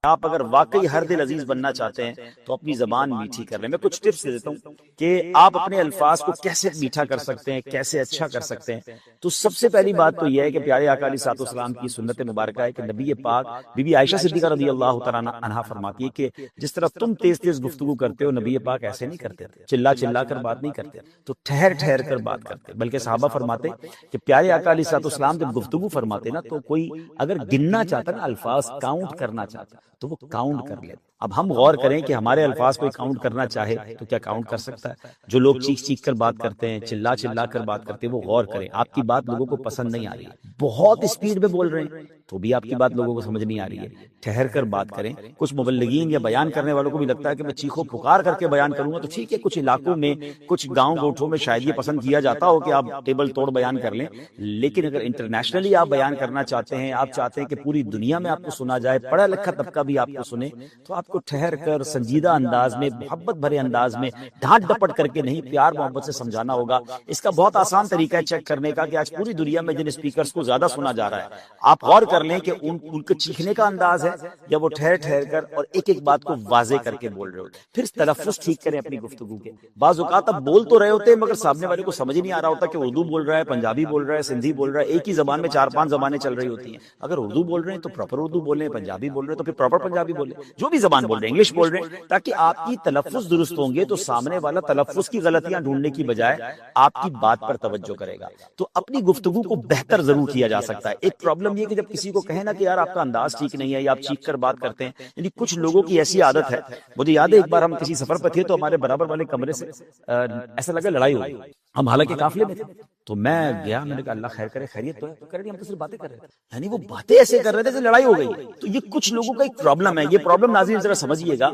آپ اگر واقعی ہر دل عزیز بننا چاہتے ہیں تو اپنی زبان میٹھی کر لیں. میں کچھ ٹپس دے دیتا ہوں کہ آپ اپنے الفاظ کو کیسے میٹھا کر سکتے ہیں, کیسے اچھا کر سکتے ہیں. تو سب سے پہلی بات تو یہ ہے کہ پیارے آقا علیہ الصلوۃ والسلام کی سنت مبارکہ ہے کہ نبی پاک بی بی عائشہ صدیقہ رضی اللہ تعالیٰ عنہا فرماتی ہے کہ جس طرح تم تیز تیز گفتگو کرتے ہو, نبی پاک ایسے نہیں کرتے تھے, چلا چلا کر بات نہیں کرتے, تو ٹھہر ٹھہر کر بات کرتے. بلکہ صحابہ فرماتے کہ پیارے آقا علیہ الصلوۃ والسلام جب گفتگو فرماتے نا تو کوئی اگر گننا چاہتا نا, الفاظ کاؤنٹ کرنا چاہتا تو وہ کاؤنٹ کر لیتے. اب ہم غور کریں کہ ہمارے الفاظ کو کاؤنٹ کرنا چاہے تو کیا کاؤنٹ کر سکتا ہے؟ جو لوگ چیخ چیخ کر بات کرتے ہیں, چلا چلا کر بات کرتے ہیں, وہ غور کریں. آپ کی بات لوگوں کو پسند نہیں آ رہی ہے, بہت اسپیڈ میں بول رہے ہیں تو بھی آپ کی بات لوگوں کو سمجھ نہیں آ رہی ہے, ٹھہر کر بات کریں. کچھ مبلغین یا بیان کرنے والوں کو بھی لگتا ہے کہ میں چیخو پکار کر کے بیان کروں گا, تو ٹھیک ہے, کچھ علاقوں میں کچھ گاؤں گوٹھوں میں شاید یہ پسند کیا جاتا ہو کہ آپ ٹیبل توڑ بیان کر لیں. لیکن اگر انٹرنیشنلی آپ بیان کرنا چاہتے ہیں, آپ چاہتے ہیں کہ پوری دنیا میں آپ کو سنا جائے, پڑھا لکھا طبقہ بھی آپ کو سنے, تو آپ کو ٹھہر کر سنجیدہ انداز میں, محبت بھرے انداز میں, ڈانٹ ڈپٹ کر کے نہیں, پیار محبت سے سمجھانا ہوگا. اس کا بہت آسان طریقہ ہے چیک کرنے کا کہ آج پوری دنیا میں جن اسپیکرز کو زیادہ سنا جا رہا ہے, آپ غور کر لیں کہ ان کا چیخنے کا انداز ہے یا وہ ٹھہر ٹھہر کر اور ایک ایک بات کو واضح کر کے بول رہے ہوتے. پھر تلفظ ٹھیک کریں اپنی گفتگو کے. بعض اوقات آپ بول تو رہے ہوتے ہیں مگر سامنے والے کو سمجھ نہیں آ رہا ہوتا کہ اردو بول رہا ہے, پنجابی بول رہا ہے, سندھی بول رہا ہے. ایک ہی زبان میں 4-5 زبانیں چل رہی ہوتی ہیں. اگر اردو بول رہے ہیں تو پراپر اردو بولیں, پنجابی بول رہے ہیں تو پھر پراپر پنجابی بولیں, جو بھی زبان بول رہے ہیں, انگلش بول رہے ہیں, تاکہ آپ کی تلفظ درست ہوں گے تو سامنے والا تلفظ کی غلطیاں ڈھونڈنے کی بجائے آپ کی بات پر توجہ کرے گا. تو اپنی گفتگو کو بہتر ضرور کیا جا سکتا ہے. ایک پرابلم یہ کہ جب کسی کو کہیں نا کہ یار آپ کا انداز ٹھیک نہیں ہے یا آپ چیخ کر بات کرتے ہیں, یعنی کچھ لوگوں کی ایسی عادت ہے. مجھے یاد ہے ایک بار ہم کسی سفر پر تھے تو ہمارے برابر والے کمرے سے ایسا لگا لڑائی ہو گئی. ہم حالانکہ قافلے میں تھے, تو میں گیا, میں نے کہا اللہ خیر کرے, خیریت تو ہے؟ تو کہہ رہے ہم تو صرف باتیں کر رہے تھے. یعنی وہ باتیں ایسے کر رہے تھے جیسے لڑائی ہو گئی. تو یہ کچھ لوگوں کا ایک پرابلم ہے. یہ پرابلم ناظرین ذرا سمجھیے گا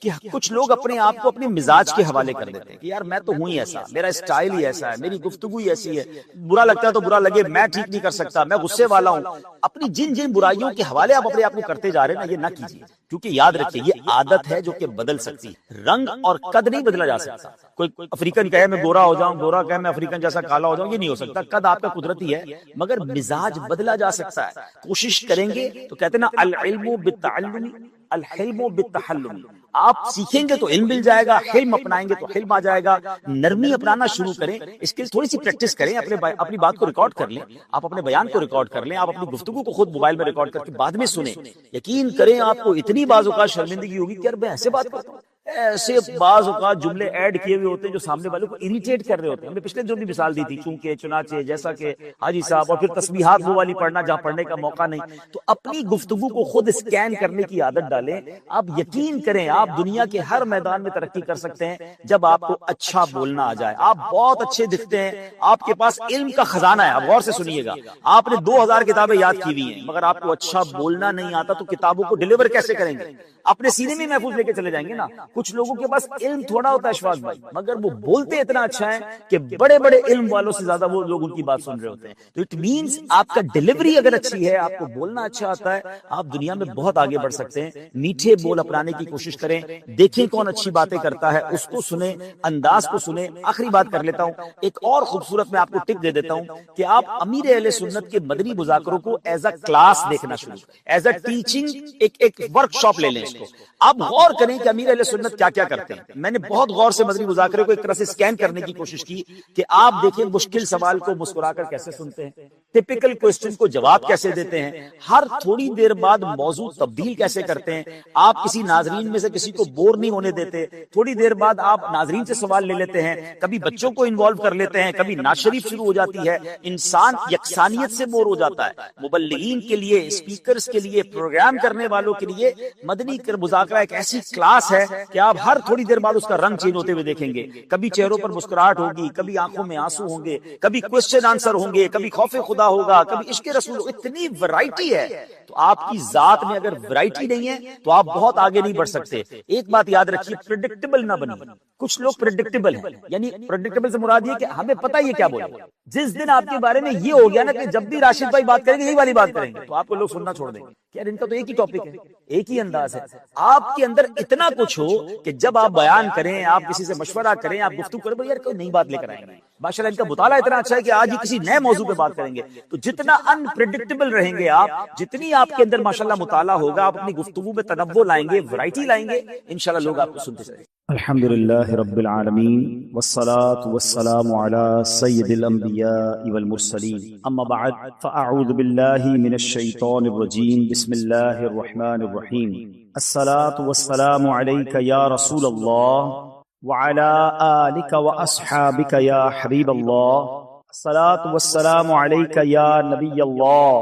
کہ کچھ لوگ اپنے آپ کو اپنے مزاج کے حوالے کر دیتے ہیں کہ یار میں تو ہوں ہی ایسا, میرا اسٹائل ہی ایسا ہے, میری گفتگو ہی ایسی ہے, برا لگتا ہے تو برا لگے, میں ٹھیک نہیں کر سکتا, میں غصے والا ہوں. اپنی جن جن برائیوں کے حوالے آپ اپنے آپ کو کرتے جا رہے ہیں نا, یہ نہ کیجیے. کیونکہ یاد رکھیے یہ عادت ہے جو کہ بدل سکتی ہے. رنگ اور قد نہیں بدلا جا سکتا. کوئی افریقن کہے میں گورا ہو جاؤں, گورا کہے میں افریقن جیسا کالا ہو جاؤں, یہ نہیں ہو سکتا. قد آپ کا قدرتی ہے مگر مزاج بدلا جا سکتا ہے. کوشش کریں گے تو کہتے ہیں نا العلم بالتعلم الحلم بالتحلم. آپ سیکھیں گے تو علم مل جائے گا, حلم اپنائیں گے تو حلم آ جائے گا. نرمی اپنانا شروع کریں, اس کے تھوڑی سی پریکٹس کریں, اپنی بات کو ریکارڈ کر لیں, آپ اپنے بیان کو ریکارڈ کر لیں, آپ اپنی گفتگو کو خود موبائل میں ریکارڈ کر کے بعد میں سنیں. یقین کریں آپ کو اتنی بعض اوقات شرمندگی ہوگی کہ یار میں ایسے بات کرتا ہوں. ایسے بعض اوقات جملے ایڈ کیے ہوئے ہوتے ہیں جو سامنے والوں کو اریٹیٹ کر رہے ہوتے ہیں. ہم نے پچھلے جو بھی مثال دی تھی, چونکہ چنانچہ جیسا کہ حاجی صاحب, اور پھر تسبیحات وہ والی پڑھنا جہاں پڑھنے کا موقع نہیں. تو اپنی گفتگو کو خود اسکین کرنے کی عادت ڈالیں. آپ یقین کریں آپ دنیا کے ہر میدان میں ترقی کر سکتے ہیں جب آپ کو اچھا بولنا آ جائے. آپ بہت اچھے دکھتے ہیں, آپ کے پاس علم کا خزانہ ہے. آپ غور سے سنیے گا, آپ نے 2000 کتابیں یاد کی ہوئی ہیں مگر آپ کو اچھا بولنا نہیں آتا, تو کتابوں کو ڈیلیور کیسے کریں گے؟ اپنے سینے میں محفوظ لے کے چلے جائیں گے نا. کچھ لوگوں کے پاس علم تھوڑا ہوتا ہے اشفاق بھائی, مگر وہ بولتے اتنا اچھا ہے کہ بڑے بڑے علم والوں سے زیادہ وہ لوگ ان کی بات سن رہے ہوتے ہیں. تو اٹ مینز آپ کا ڈیلیوری اگر اچھی ہے, آپ کو بولنا اچھا آتا ہے, آپ دنیا میں بہت آگے بڑھ سکتے ہیں. میٹھے بول اپنانے کی کوشش کریں, دیکھیں کون اچھی باتیں کرتا ہے, اس کو سنیں, انداز کو سنیں. آخری بات کر لیتا ہوں, ایک اور خوبصورت میں آپ کو ٹپ دے دیتا ہوں کہ آپ امیر اہل سنت کے مدنی مذاکروں کو ایز اے کلاس دیکھنا شروع, ایز اے ٹیچنگ, ایک ورک شاپ لے لیں اس کو. آپ غور کریں کہ امیر اہل سنت کیا کیا کرتے ہیں. میں نے بہت غور سے مدنی مذاکرے کو ایک طرح سے اسکین کرنے کی کوشش کی کہ آپ دیکھیں مشکل سوال کو مسکرا کر کیسے سنتے ہیں, ٹپیکل کوسچن کو جواب کیسے دیتے ہیں, ہر تھوڑی دیر بعد موضوع تبدیل کیسے کرتے ہیں, آپ کسی ناظرین میں سے کسی کو بور نہیں ہونے دیتے, تھوڑی دیر بعد آپ ناظرین سے سوال لے لیتے ہیں, کبھی بچوں کو انوالو کر لیتے ہیں, کبھی نعت شریف شروع ہو جاتی ہے. انسان یکسانیت سے بور ہو جاتا ہے. مبلغین کے لیے, اسپیکرز کے لیے, پروگرام کرنے والوں کے لیے مدنی مذاکرہ ایک ایسی کلاس ہے کہ آپ ہر تھوڑی دیر بعد اس کا رنگ چینج ہوتے ہوئے دیکھیں گے. کبھی چہروں پر مسکراہٹ ہوگی, کبھی آنکھوں میں آنسو ہوں گے, کبھی کوسچن آنسر ہوں گے, کبھی خوف خدا ہوگا, کبھی عشق رسول. اتنی ورائٹی ہے. تو آپ کی ذات میں اگر ورائٹی نہیں ہے تو آپ بہت آگے نہیں بڑھ سکتے. ایک بات یاد رکھیے, پریڈکٹیبل نہ بنیے. کچھ لوگ پریڈکٹیبل ہیں, یعنی پریڈکٹیبل سے مراد یہ کہ ہمیں پتہ یہ کیا بولے. جس دن آپ کے بارے میں یہ ہو گیا نا کہ جب بھی راشد بھائی بات کریں گے یہی والی بات کریں گے, تو آپ کو لوگ سننا چھوڑ دیں گے کہ یار ان کا تو ایک ہی ٹاپک ہے, ایک ہی انداز ہے. آپ کے اندر اتنا کچھ ہو کہ جب آپ بیان کریں, آپ کسی سے مشورہ کریں, آپ گفتگو کریں, یار کوئی نئی بات لے کر آئیں گے. ماشاءاللہ ان کا مطالعہ اتنا اچھا ہے کہ آج ہی کسی نئے موضوع پہ بات کریں گے. تو جتنا انپریڈکٹیبل رہیں گے آپ، جتنی آپ کے اندر ماشاءاللہ مطالعہ ہوگا، آپ اپنی گفتگو میں تنوع لائیں گے، ورائٹی لائیں گے، انشاءاللہ لوگ آپ کو سنتے چلیں گے. الحمدللہ رب العالمین والصلاة والسلام علی سید الانبیاء والمرسلین، اما بعد فاعوذ باللہ من الشیطان الرجیم، بسم اللہ الرحمن الرحیم. الصلاة والسلام علیک یا رسول اللہ وعلى آلك وأصحابك يا حبيب الله. الصلاة والسلام عليك يا نبي الله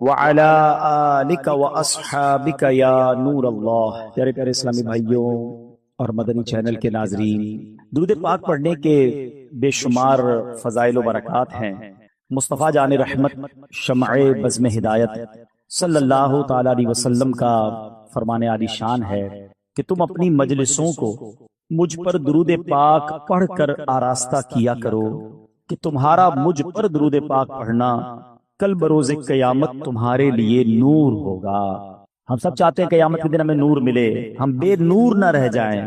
وعلى آلك وأصحابك يا نور الله. پیارے پیارے اسلامی بھائیوں اور مدنی چینل کے ناظرین، درود پاک پڑھنے کے بے شمار فضائل و برکات ہیں. مصطفیٰ جان رحمت شمع بزم ہدایت صلی اللہ تعالی علیہ وسلم کا فرمان عالی شان ہے کہ تم اپنی مجلسوں کو مجھ پر درود پاک پڑھ کر آراستہ کیا کرو کہ تمہارا مجھ پر درود پاک پڑھنا کل بروز قیامت تمہارے لیے نور ہوگا. ہم سب چاہتے ہیں قیامت کے دن ہمیں نور ملے، ہم بے نور نہ رہ جائیں،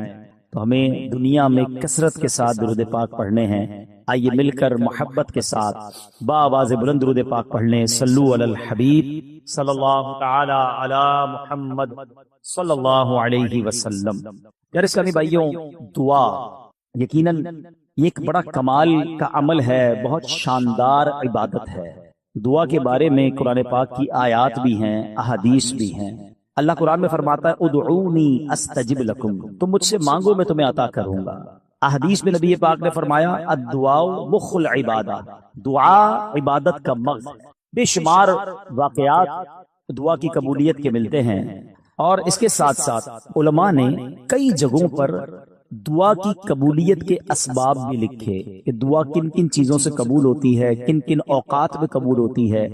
تو ہمیں دنیا میں کثرت کے ساتھ درود پاک پڑھنے ہیں. آئیے مل کر محبت کے ساتھ بآواز بلند درود پاک پڑھ لیں. صلو علی الحبیب صلی اللہ تعالی علی محمد صلی اللہ علیہ وسلم. یار اسلامی بھائیوں، دعا یقیناً یہ ایک بڑا کمال کا عمل ہے، بہت شاندار عبادت ہے. دعا کے بارے میں قرآن پاک کی آیات بھی ہیں، احادیث بھی ہیں. اللہ قرآن میں فرماتا ہے ادعونی استجب لکم، تم مجھ سے مانگو میں تمہیں عطا کروں گا. احادیث میں نبی پاک نے فرمایا الدعاء مخ العبادہ، دعا عبادت کا مغز. بے شمار واقعات دعا کی قبولیت کے ملتے ہیں، اور اس کے ساتھ ساتھ علماء نے کئی جگہوں پر دعا کی قبولیت کے اسباب بھی لکھے کہ دعا کن کن چیزوں سے قبول ہوتی ہے، کن کن اوقات میں قبول ہوتی ہے،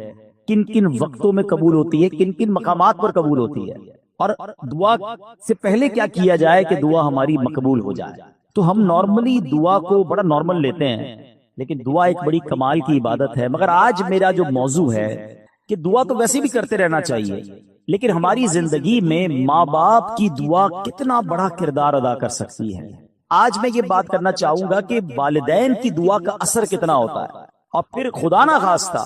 کن کن وقتوں میں قبول ہوتی ہے، کن کن مقامات پر قبول ہوتی ہے، اور دعا سے پہلے کیا کیا جائے کہ دعا ہماری مقبول ہو جائے. تو ہم نارملی دعا کو بڑا نارمل لیتے ہیں، لیکن دعا ایک بڑی کمال کی عبادت ہے. مگر آج میرا جو موضوع ہے کہ دعا تو ویسے بھی کرتے رہنا چاہیے، لیکن ہماری زندگی میں ماں باپ کی دعا کتنا بڑا کردار ادا کر سکتی ہے. آج میں یہ بات کرنا چاہوں گا کہ والدین کی دعا کا اثر کتنا ہوتا ہے، اور پھر خدا نہ خواستہ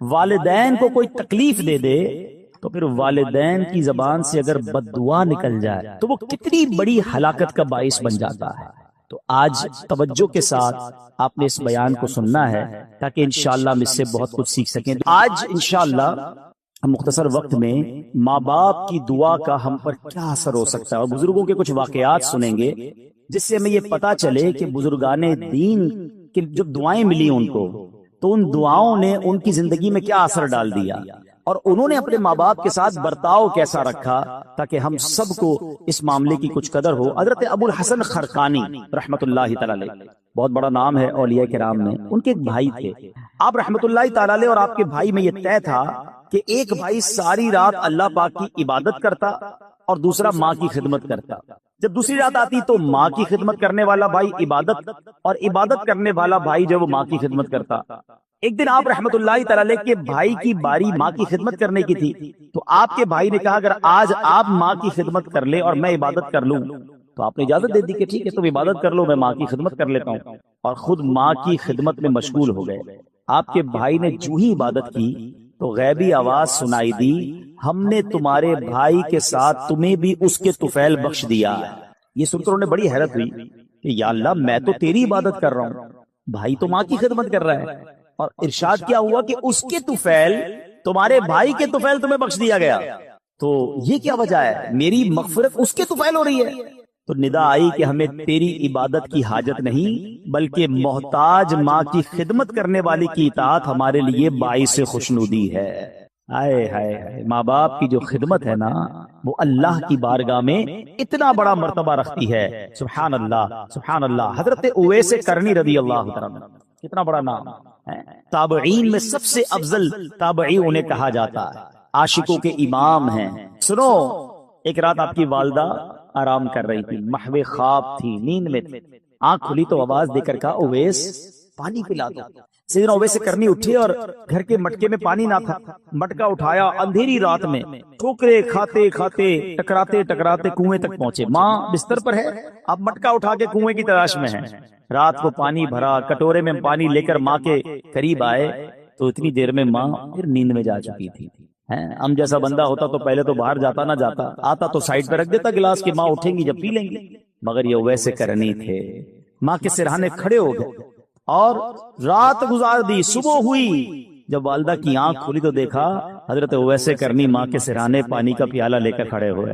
والدین کو کوئی تکلیف دے دے تو پھر والدین کی زبان سے اگر بد دعا نکل جائے تو وہ کتنی بڑی ہلاکت کا باعث بن جاتا ہے. تو آج توجہ کے ساتھ آپ نے اس بیان کو سننا ہے تاکہ انشاءاللہ ہم اس سے بہت کچھ سیکھ سکیں. آج انشاءاللہ ہم مختصر وقت میں ماں باپ کی دعا کا ہم پر کیا اثر ہو سکتا ہے، اور بزرگوں کے کچھ واقعات سنیں گے جس سے ہمیں یہ پتا چلے کہ بزرگان دین کی جب دعائیں ملی ان کو تو ان دعاؤں نے ان کی زندگی میں کیا اثر ڈال دیا، اور انہوں نے اپنے ماں باپ کے ساتھ برتاؤ کیسا رکھا تاکہ ہم سب کو اس معاملے کی کچھ قدر ہو. حضرت ابو الحسن خرقانی رحمت اللہ تعالی علیہ، بہت بڑا نام ہے اولیاء کرام میں. ان کے ایک بھائی تھے آپ رحمت اللہ تعالی علیہ، اور آپ کے بھائی میں یہ طے تھا کہ ایک بھائی ساری رات اللہ پاک کی عبادت کرتا اور دوسرا ماں کی خدمت کرتا. جب دوسری رات آتی تو ماں کی خدمت کرنے والا بھائی عبادت، اور عبادت کرنے والا بھائی جو وہ ماں کی خدمت کرتا. ایک دن آپ رحمت اللہ تعالی کے بھائی کی باری ماں کی خدمت کرنے کی تھی، تو آپ کے بھائی نے کہا اگر آج آپ ماں کی خدمت کر لیں اور میں عبادت کر لوں، تو آپ نے اجازت دے دی کہ ٹھیک ہے تم عبادت کر لو، میں ماں کی خدمت کر لیتا ہوں، اور خود ماں کی خدمت میں مشغول ہو گئے. آپ کے بھائی نے جو ہی عبادت کی تو غیبی آواز سنائی دی ہم نے تمہارے بھائی کے ساتھ تمہیں بھی اس کے طفیل بخش دیا. یہ سن کر انہیں بڑی حیرت ہوئی کہ یا اللہ میں تو تیری عبادت کر رہا ہوں، بھائی تو ماں کی خدمت کر رہا ہے، اور ارشاد کیا ہوا کہ اس کے طفیل تمہارے بھائی کے طفیل تمہیں بخش دیا گیا. تو یہ کیا وجہ ہے، میری مغفرت اس کے طفیل ہو رہی ہے. تو ندا آئی کہ ہمیں تیری عبادت کی حاجت نہیں، بلکہ محتاج ماں کی خدمت کرنے والی کی اطاعت ہمارے لیے باعث خوشنودی ہے. آئے ہائے، ماں باپ کی جو خدمت ہے نا وہ اللہ کی بارگاہ میں اتنا بڑا مرتبہ رکھتی ہے. سبحان اللہ سبحان اللہ. حضرت اویس کرنی رضی اللہ عنہ، کتنا بڑا نام ہے، تابعین میں سب سے افضل تابعی انہیں کہا جاتا ہے، عاشقوں کے امام ہیں. سنو، ایک رات آپ کی والدہ آرام کر رہی تھی، محو خواب تھی، نیند میں تھی. آنکھ کھلی تو آواز دے کر کہا اویس پانی پلا دو. سیدنا اویس کرنی اٹھے اور گھر کے مٹکے میں پانی نہ تھا، مٹکا اٹھایا، اندھیری رات میں ٹھوکرے کھاتے کھاتے ٹکراتے ٹکراتے کنویں تک پہنچے. ماں بستر پر ہے، اب مٹکا اٹھا کے کنویں کی تلاش میں ہے. رات کو پانی بھرا، کٹورے میں پانی لے کر ماں کے قریب آئے تو اتنی دیر میں ماں پھر نیند میں جا چکی تھی. ہم جیسا بندہ ہوتا تو پہلے تو باہر جاتا نہ جاتا، آتا تو سائڈ پہ رکھ دیتا گلاس کہ ماں اٹھیں گی جب پی لیں گی، مگر یہ ویسے کرنی تھے. ماں کے سرہانے کھڑے ہو گئے اور رات گزار دی. صبح ہوئی، جب والدہ کی آنکھ کھلی تو دیکھا حضرت ویسے کرنی ماں کے سرہانے پانی کا پیالہ لے کر کھڑے ہوئے.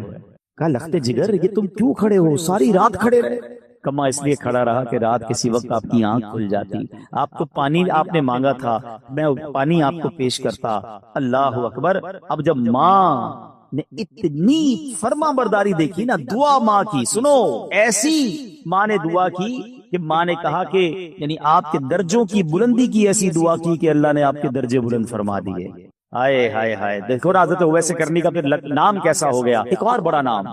کہا لخت جگر یہ تم کیوں کھڑے ہو، ساری رات کھڑے رہے؟ کما اس لیے کھڑا رہا کہ رات کسی وقت آپ کی آنکھ کھل جاتی، آپ کو پانی آپ نے مانگا تھا، میں پانی آپ کو پیش کرتا. اللہ اکبر. اب جب ماں نے اتنی فرما برداری دیکھی نا، دعا ماں کی سنو، ایسی ماں نے دعا کی کہ ماں نے کہا کہ یعنی آپ کے درجوں کی بلندی کی ایسی دعا کی کہ اللہ نے آپ کے درجے بلند فرما دیے. ہائے ہائے ہائے. دیکھو حضرت اویس کرنی کا پھر نام کیسا ہو گیا. ایک اور بڑا نام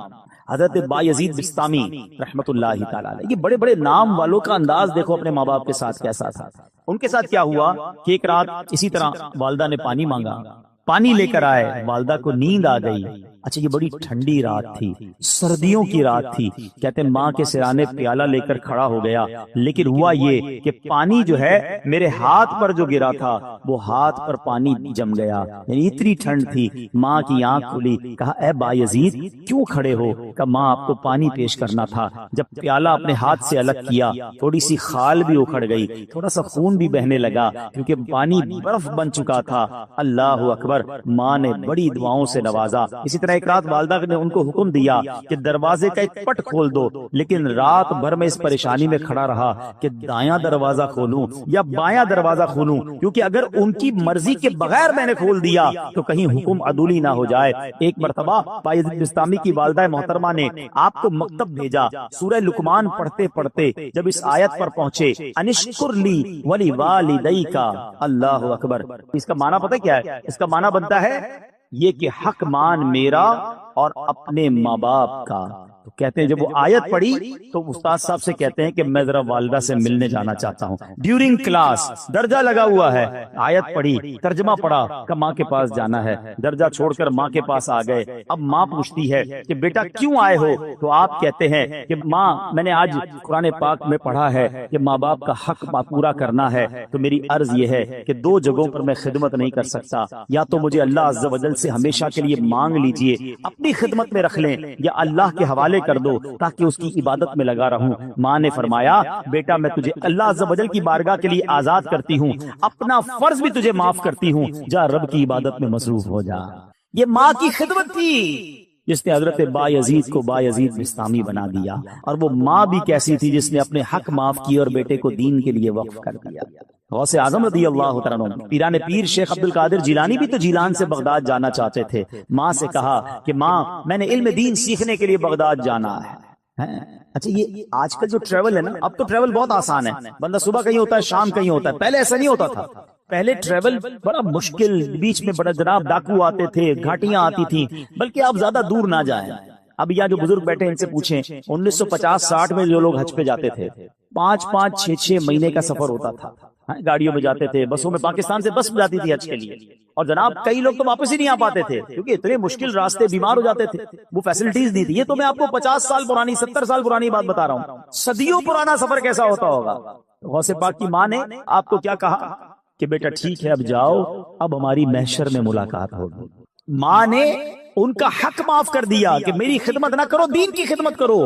حضرت بایزید بسطامی رحمت اللہ تعالی علیہ. یہ بڑے بڑے نام والوں کا انداز دیکھو اپنے ماں باپ کے ساتھ کیسا تھا. ان کے ساتھ کیا ہوا کہ ایک رات اسی طرح والدہ نے پانی مانگا، پانی لے کر آئے، والدہ کو نیند آ گئی. اچھا یہ بڑی ٹھنڈی رات تھی، سردیوں کی رات تھی. کہتے ہیں ماں کے سرانے پیالہ لے کر کھڑا ہو گیا، لیکن ہوا یہ کہ پانی جو ہے میرے ہاتھ پر جو گرا تھا وہ ہاتھ پر پانی جم گیا. یعنی اتنی ٹھنڈ تھی. ماں کی آنکھ کھلی، کہا اے بایزید کیوں کھڑے ہو؟ کہا ماں آپ کو پانی پیش کرنا تھا. جب پیالہ اپنے ہاتھ سے الگ کیا تھوڑی سی خال بھی اکھڑ گئی، تھوڑا سا خون بھی بہنے لگا کیونکہ پانی برف بن چکا تھا. اللہ اکبر. ماں نے بڑی دعاؤں سے نوازا. اسی طرح ایک رات والدہ نے ان کو حکم دیا کہ دروازے کا ایک پٹ کھول دو، لیکن رات بھر میں اس پریشانی میں کھڑا رہا کہ دایاں دروازہ کھولوں یا بایاں دروازہ کھولوں، کیونکہ اگر ان کی مرضی کے بغیر میں نے کھول دیا تو کہیں حکم عدولی نہ ہو جائے. ایک مرتبہ بایزید بسطامی کی والدہ محترمہ نے آپ کو مکتب بھیجا. سورہ لقمان پڑھتے پڑھتے جب اس آیت پر پہنچے انشکر لی ولی والدیک، اللہ اکبر. اس کا معنی پتہ کیا ہے؟ اس کا معنی بنتا ہے یہ کہ حق مان میرا اور اپنے ماں باپ کا. تو کہتے ہیں جب وہ آیت پڑھی تو استاد صاحب سے کہتے ہیں کہ میں ذرا والدہ سے ملنے جانا چاہتا ہوں. ڈیورنگ کلاس درجہ لگا ہوا ہے، آیت پڑھی، ترجمہ پڑھا کہ ماں کے پاس جانا ہے. درجہ چھوڑ کر ماں کے پاس آ گئے. اب ماں پوچھتی ہے کہ بیٹا کیوں آئے ہو؟ تو آپ کہتے ہیں کہ ماں میں نے آج قرآن پاک میں پڑھا ہے کہ ماں باپ کا حق پورا کرنا ہے، تو میری عرض یہ ہے کہ دو جگہوں پر میں خدمت نہیں کر سکتا. یا تو مجھے اللہ عز و جل سے ہمیشہ کے لیے مانگ لیجئے، اپنی خدمت میں رکھ لیں، یا اللہ کے حوالے کر دو تاکہ اس کی عبادت میں لگا رہوں. ماں نے فرمایا بیٹا میں تجھے اللہ عز و جل کی بارگاہ کے لیے آزاد کرتی ہوں، اپنا فرض بھی تجھے معاف کرتی ہوں، جا رب کی عبادت میں مصروف ہو جا. یہ ماں کی خدمت تھی جس نے حضرت بایزید کو بایزید بسطامی بنا دیا. اور وہ ماں بھی کیسی تھی جس نے اپنے حق معاف کیے اور بیٹے کو دین کے لیے وقف کر دیا. غوث اعظم رضی اللہ تعالیٰ عنہ پیران پیر شیخ عبد القادر جیلانی بھی تو جیلان سے بغداد جانا چاہتے تھے. ماں سے کہا کہ ماں میں نے علم دین سیکھنے کے لیے بغداد جانا ہے. اچھا یہ آج کل جو ٹریول ہے نا، اب تو ٹریول بہت آسان ہے، بندہ صبح کہیں ہوتا ہے شام کہیں ہوتا ہے. پہلے ایسا نہیں ہوتا تھا. پہلے ٹریول بڑا مشکل، بیچ میں بڑا جناب ڈاکو آتے تھے، گھاٹیاں آتی تھیں. بلکہ آپ زیادہ دور نہ جائیں. اب یہاں جو بزرگ بیٹھے ان سے پوچھیں 1950-60 میں جو لوگ حج پہ جاتے تھے 5-5 6-6 مہینے کا سفر ہوتا تھا. گاڑیوں میں جاتے تھے، بسوں میں، پاکستان سے بس جاتی تھی حج کے لیے. اور جناب کئی لوگ تو واپس ہی نہیں آ پاتے تھے کیونکہ اتنے مشکل راستے، بیمار ہو جاتے تھے، وہ فیسلٹیز نہیں تھی. یہ تو میں آپ کو 50 سال پرانی 70 سال پرانی بات بتا رہا ہوں. صدیوں پرانا سفر کیسا ہوتا ہوگا. غوث پاک کی ماں نے آپ کو کیا کہا کہ بیٹا ٹھیک ہے اب جاؤ، اب ہماری محشر میں ملاقات ہوگی. ماں نے ان کا حق معاف کر دیا کہ میری خدمت نہ کرو، دین کی خدمت کرو.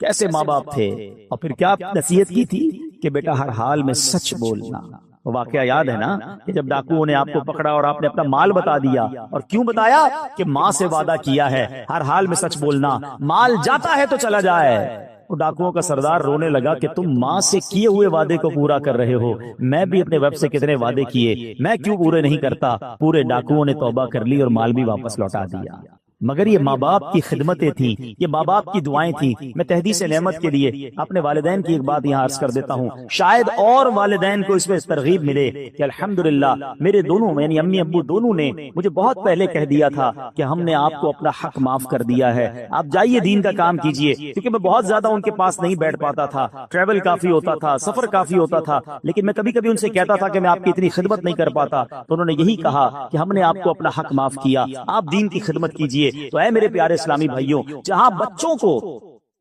کیسے ماں باپ تھے. اور پھر کیا نصیحت کی تھی کہ بیٹا ہر حال میں سچ بولنا. واقعہ یاد ہے نا کہ جب ڈاکوؤں نے آپ کو پکڑا اور آپ نے اپنا مال بتا دیا، اور کیوں بتایا کہ ماں سے وعدہ کیا ہے ہر حال میں سچ بولنا، مال جاتا ہے تو چلا جائے. ڈاکوؤں کا سردار رونے لگا کہ تم ماں سے کیے ہوئے وعدے کو پورا کر رہے ہو، میں بھی اپنے ویب سے کتنے وعدے کیے، میں کیوں پورے نہیں کرتا. پورے ڈاکوؤں نے توبہ کر لی اور مال بھی واپس لوٹا دیا. مگر یہ ماں باپ کی خدمتیں تھیں، یہ ماں باپ کی دعائیں تھیں. میں تحدیث نعمت کے لیے اپنے والدین کی ایک بات یہاں عرض کر دیتا ہوں، شاید اور والدین کو اس میں ترغیب ملے کہ الحمدللہ میرے دونوں یعنی امی ابو دونوں نے مجھے بہت پہلے کہہ دیا تھا کہ ہم نے آپ کو اپنا حق معاف کر دیا ہے، آپ جائیے دین کا کام کیجیے. کیونکہ میں بہت زیادہ ان کے پاس نہیں بیٹھ پاتا تھا، ٹریول کافی ہوتا تھا، سفر کافی ہوتا تھا، لیکن میں کبھی کبھی ان سے کہتا تھا کہ میں آپ کی اتنی خدمت نہیں کر پاتا. تو انہوں نے یہی کہا کہ ہم نے آپ کو اپنا حق معاف کیا، آپ دین کی خدمت کیجیے. تو اے میرے پیارے اسلامی بھائیوں، جہاں بچوں کو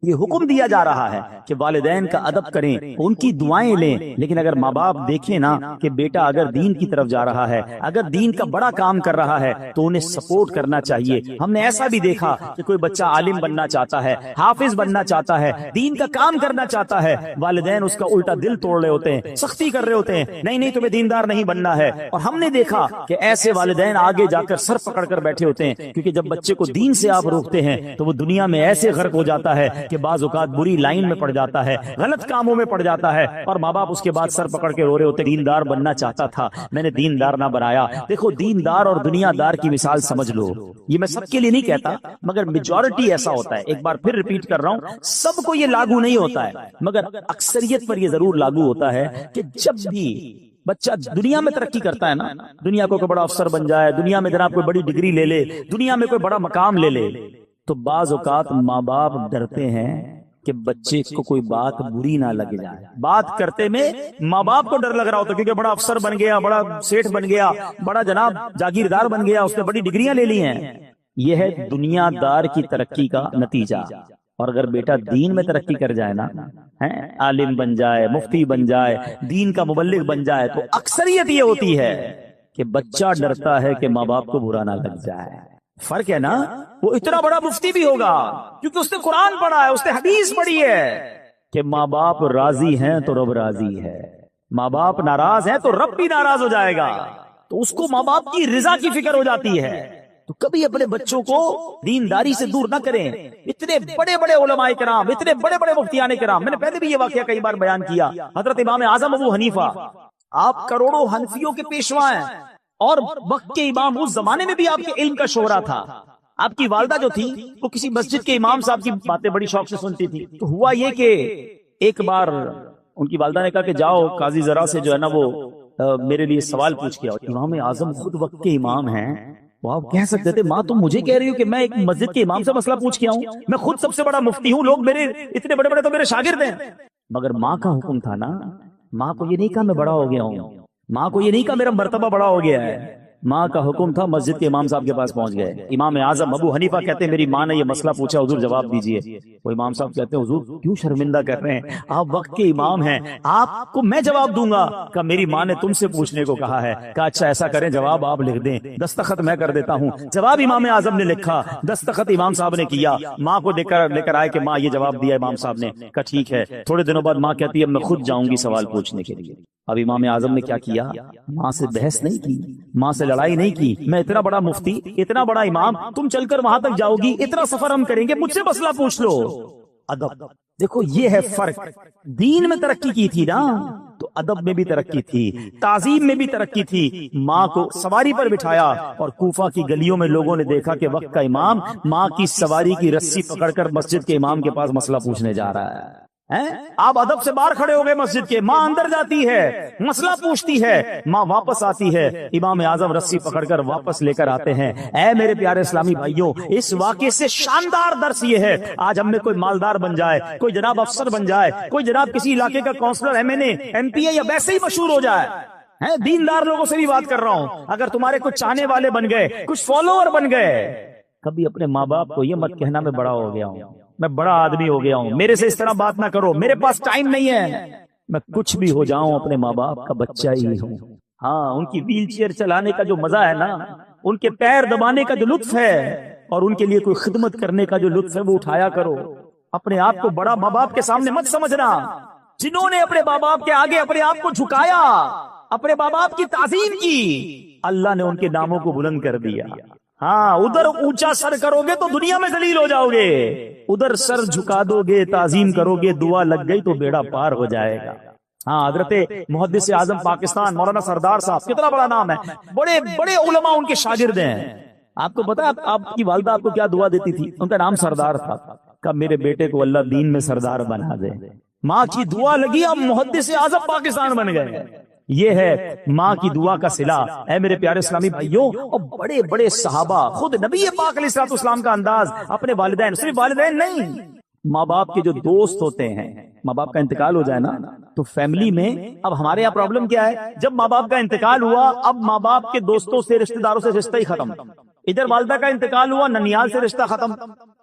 یہ حکم دیا جا رہا ہے کہ والدین کا ادب کریں، ان کی دعائیں لیں، لیکن اگر ماں باپ دیکھیں نا کہ بیٹا اگر دین کی طرف جا رہا ہے، اگر دین کا بڑا کام کر رہا ہے تو انہیں سپورٹ کرنا چاہیے۔ ہم نے ایسا بھی دیکھا کہ کوئی بچہ عالم بننا چاہتا ہے، حافظ بننا چاہتا ہے، دین کا کام کرنا چاہتا ہے، والدین اس کا الٹا دل توڑ رہے ہوتے ہیں، سختی کر رہے ہوتے ہیں، نہیں نہیں تمہیں دیندار نہیں بننا ہے۔ اور ہم نے دیکھا کہ ایسے والدین آگے جا کر سر پکڑ کر بیٹھے ہوتے ہیں، کیونکہ جب بچے کو دین سے آپ روکتے ہیں تو وہ دنیا میں ایسے غرق ہو جاتا ہے کہ بعض اوقات بری لائن میں پڑ جاتا ہے، غلط کاموں میں پڑ جاتا ہے، اور ماں باپ اس کے بعد سر پکڑ کے رو رہے ہوتے، دیندار بننا چاہتا تھا، میں نے دیندار نہ بنایا۔ دیکھو دیندار اور دنیا دار کی مثال سمجھ لو، یہ میں سب کے لیے نہیں کہتا مگر میجورٹی ایسا ہوتا ہے، ایک بار پھر ریپیٹ کر رہا ہوں، سب کو یہ لاگو نہیں ہوتا ہے مگر اکثریت پر یہ ضرور لاگو ہوتا ہے کہ جب بھی بچہ دنیا میں ترقی کرتا ہے نا، دنیا کو کوئی بڑا افسر بن جائے، دنیا میں جناب کوئی بڑی ڈگری لے لے، دنیا میں کوئی بڑا مقام لے لے، تو بعض اوقات ماں باپ ڈرتے ہیں کہ بچے کو کوئی بات بری نہ لگ جائے۔ بات کرتے میں ماں باپ کو ڈر لگ رہا ہوتا کیونکہ بڑا افسر بن گیا، بڑا سیٹھ بن گیا، بڑا جناب جاگیردار بن گیا، اس نے بڑی ڈگریاں لے لی ہیں۔ یہ ہے دنیا دار کی ترقی کا نتیجہ۔ اور اگر بیٹا دین میں ترقی کر جائے نا، عالم بن جائے، مفتی بن جائے، دین کا مبلغ بن جائے، تو اکثریت یہ ہوتی ہے کہ بچہ ڈرتا ہے کہ ماں باپ کو برا نہ لگ جائے۔ فرق ہے نا، وہ اتنا بڑا مفتی بھی ہوگا کیونکہ اس نے قرآن پڑھا ہے، اس نے حدیث پڑھی ہے کہ ماں باپ راضی ہیں تو رب راضی ہے، ماں باپ ناراض ہیں تو رب بھی ناراض ہو جائے گا، تو اس کو ماں باپ کی رضا کی فکر ہو جاتی ہے۔ تو کبھی اپنے بچوں کو دینداری سے دور نہ کریں۔ اتنے بڑے بڑے علماء کرام، اتنے بڑے بڑے مفتیان کرام، میں نے پہلے بھی یہ واقعہ کئی بار بیان کیا، حضرت امام اعظم ابو حنیفہ، آپ کروڑوں حنفیوں کے پیشوا ہیں، اور وقت کے امام، اس زمانے میں بھی آپ کے علم کا شہرا تھا۔ آپ کی والدہ جو تھی وہ کسی مسجد کے امام صاحب کی باتیں بڑی شوق سے سنتی تھی، تو ہوا یہ کہ ایک بار ان کی والدہ نے کہا کہ جاؤ قاضی ذرا سے جو ہے نا وہ میرے لیے سوال پوچھ کے آؤ۔ امام اعظم خود وقت کے امام ہیں، وہ آپ کہہ سکتے تھے ماں تم مجھے کہہ رہی ہو کہ میں ایک مسجد کے امام سے مسئلہ پوچھ کے آؤں، میں خود سب سے بڑا مفتی ہوں، لوگ میرے اتنے بڑے بڑے تو میرے شاگرد ہیں۔ مگر ماں کا حکم تھا نا، ماں کو یہ نہیں کہا میں بڑا ہو گیا ہوں، ماں کو یہ نہیں کہا میرا مرتبہ بڑا ہو گیا ہے، ماں کا حکم تھا، مسجد کے امام صاحب کے پاس پہنچ گئے۔ امام اعظم ابو حنیفہ کہتے ہیں میری ماں نے یہ مسئلہ پوچھا، حضور جواب دیجئے۔ وہ امام صاحب کہتے ہیں حضور کیوں شرمندہ کر رہے ہیں، آپ وقت کے امام ہیں، آپ کو میں جواب دوں گا۔ کہ میری ماں نے تم سے پوچھنے کو کہا ہے۔ کہا اچھا ایسا کریں جواب آپ لکھ دیں، دستخط میں کر دیتا ہوں۔ جواب امام اعظم نے لکھا، دستخط امام صاحب نے کیا، ماں کو لے کر آئے کہ ماں یہ جواب دیا امام صاحب نے۔ کہا ٹھیک ہے۔ تھوڑے دنوں بعد ماں کہتی ہے اب میں خود جاؤں گی سوال پوچھنے کے لیے۔ اب امام اعظم نے کیا کیا، ماں سے بحث نہیں کی، ماں سے لڑائی نہیں کی، میں اتنا بڑا مفتی، اتنا بڑا امام، تم چل کر وہاں تک جاؤ گی، اتنا سفر ہم کریں گے، مجھ سے مسئلہ پوچھ لو۔ ادب، دیکھو یہ ہے فرق۔ دین میں ترقی کی تھی نا تو ادب میں بھی ترقی تھی، تعظیم میں بھی ترقی تھی۔ ماں کو سواری پر بٹھایا اور کوفہ کی گلیوں میں لوگوں نے دیکھا کہ وقت کا امام ماں کی سواری کی رسی پکڑ کر مسجد کے امام کے پاس مسئلہ پوچھنے جا رہا ہے۔ آپ ادب سے باہر کھڑے ہو گئے مسجد کے، ماں اندر جاتی ہے، مسئلہ پوچھتی ہے، ماں واپس آتی ہے، امام اعظم رسی پکڑ کر واپس لے کر آتے ہیں۔ اے میرے پیارے اسلامی بھائیوں، اس واقعے سے شاندار درس یہ ہے، آج ہم میں کوئی مالدار بن جائے، کوئی جناب افسر بن جائے، کوئی جناب کسی علاقے کا کونسلر، ایم این اے، ایم پی اے یا ویسے ہی مشہور ہو جائے، دیندار لوگوں سے بھی بات کر رہا ہوں، اگر تمہارے کچھ چاہنے والے بن گئے، کچھ فالوور بن گئے، کبھی اپنے ماں باپ کو یہ مت کہنا میں بڑا ہو گیا ہوں، میں بڑا آدمی ہو گیا ہوں، میرے سے اس طرح بات نہ کرو، میرے پاس ٹائم نہیں ہے۔ میں کچھ بھی ہو جاؤں اپنے ماں باپ کا بچہ ہی ہوں۔ ہاں، ان کی ویل چیئر چلانے کا جو مزہ ہے نا، ان کے پیر دبانے کا جو لطف ہے، اور ان کے لیے کوئی خدمت کرنے کا جو لطف ہے وہ اٹھایا کرو۔ اپنے آپ کو بڑا ماں باپ کے سامنے مت سمجھنا۔ جنہوں نے اپنے ماں باپ کے آگے اپنے آپ کو جھکایا، اپنے ماں باپ کی تعظیم کی، اللہ نے ان کے ناموں کو بلند کر دیا۔ ہاں، ادھر اونچا سر کرو گے تو دنیا میں ذلیل ہو جاؤ گے، ادھر سر جھکا دو گے، تعظیم کرو گے، دعا لگ گئی تو بیڑا پار ہو جائے گا۔ ہاں، حضرت محدث اعظم پاکستان مولانا سردار صاحب، کتنا بڑا نام ہے، بڑے بڑے علماء ان کے شاگرد ہیں۔ آپ کو پتا آپ کی والدہ آپ کو کیا دعا دیتی تھی؟ ان کا نام سردار تھا، کہ میرے بیٹے کو اللہ دین میں سردار بنا دے۔ ماں کی دعا لگی، اب محدث اعظم پاکستان بن گئے۔ یہ ہے ماں کی دعا کا صلہ۔ اے میرے پیارے اسلامی بھائیوں، اور بڑے بڑے صحابہ، خود نبی پاک علیہ الصلوۃ والسلام کا انداز، اپنے والدین، صرف والدین نہیں، ماں باپ کے جو دوست ہوتے ہیں، ماں باپ کا انتقال ہو جائے نا تو فیملی میں، اب ہمارے یہاں پرابلم کیا ہے، جب ماں باپ کا انتقال ہوا اب ماں باپ کے دوستوں سے، رشتہ داروں سے رشتہ ہی ختم۔ ادھر والدہ کا انتقال ہوا، ننیال سے رشتہ ختم،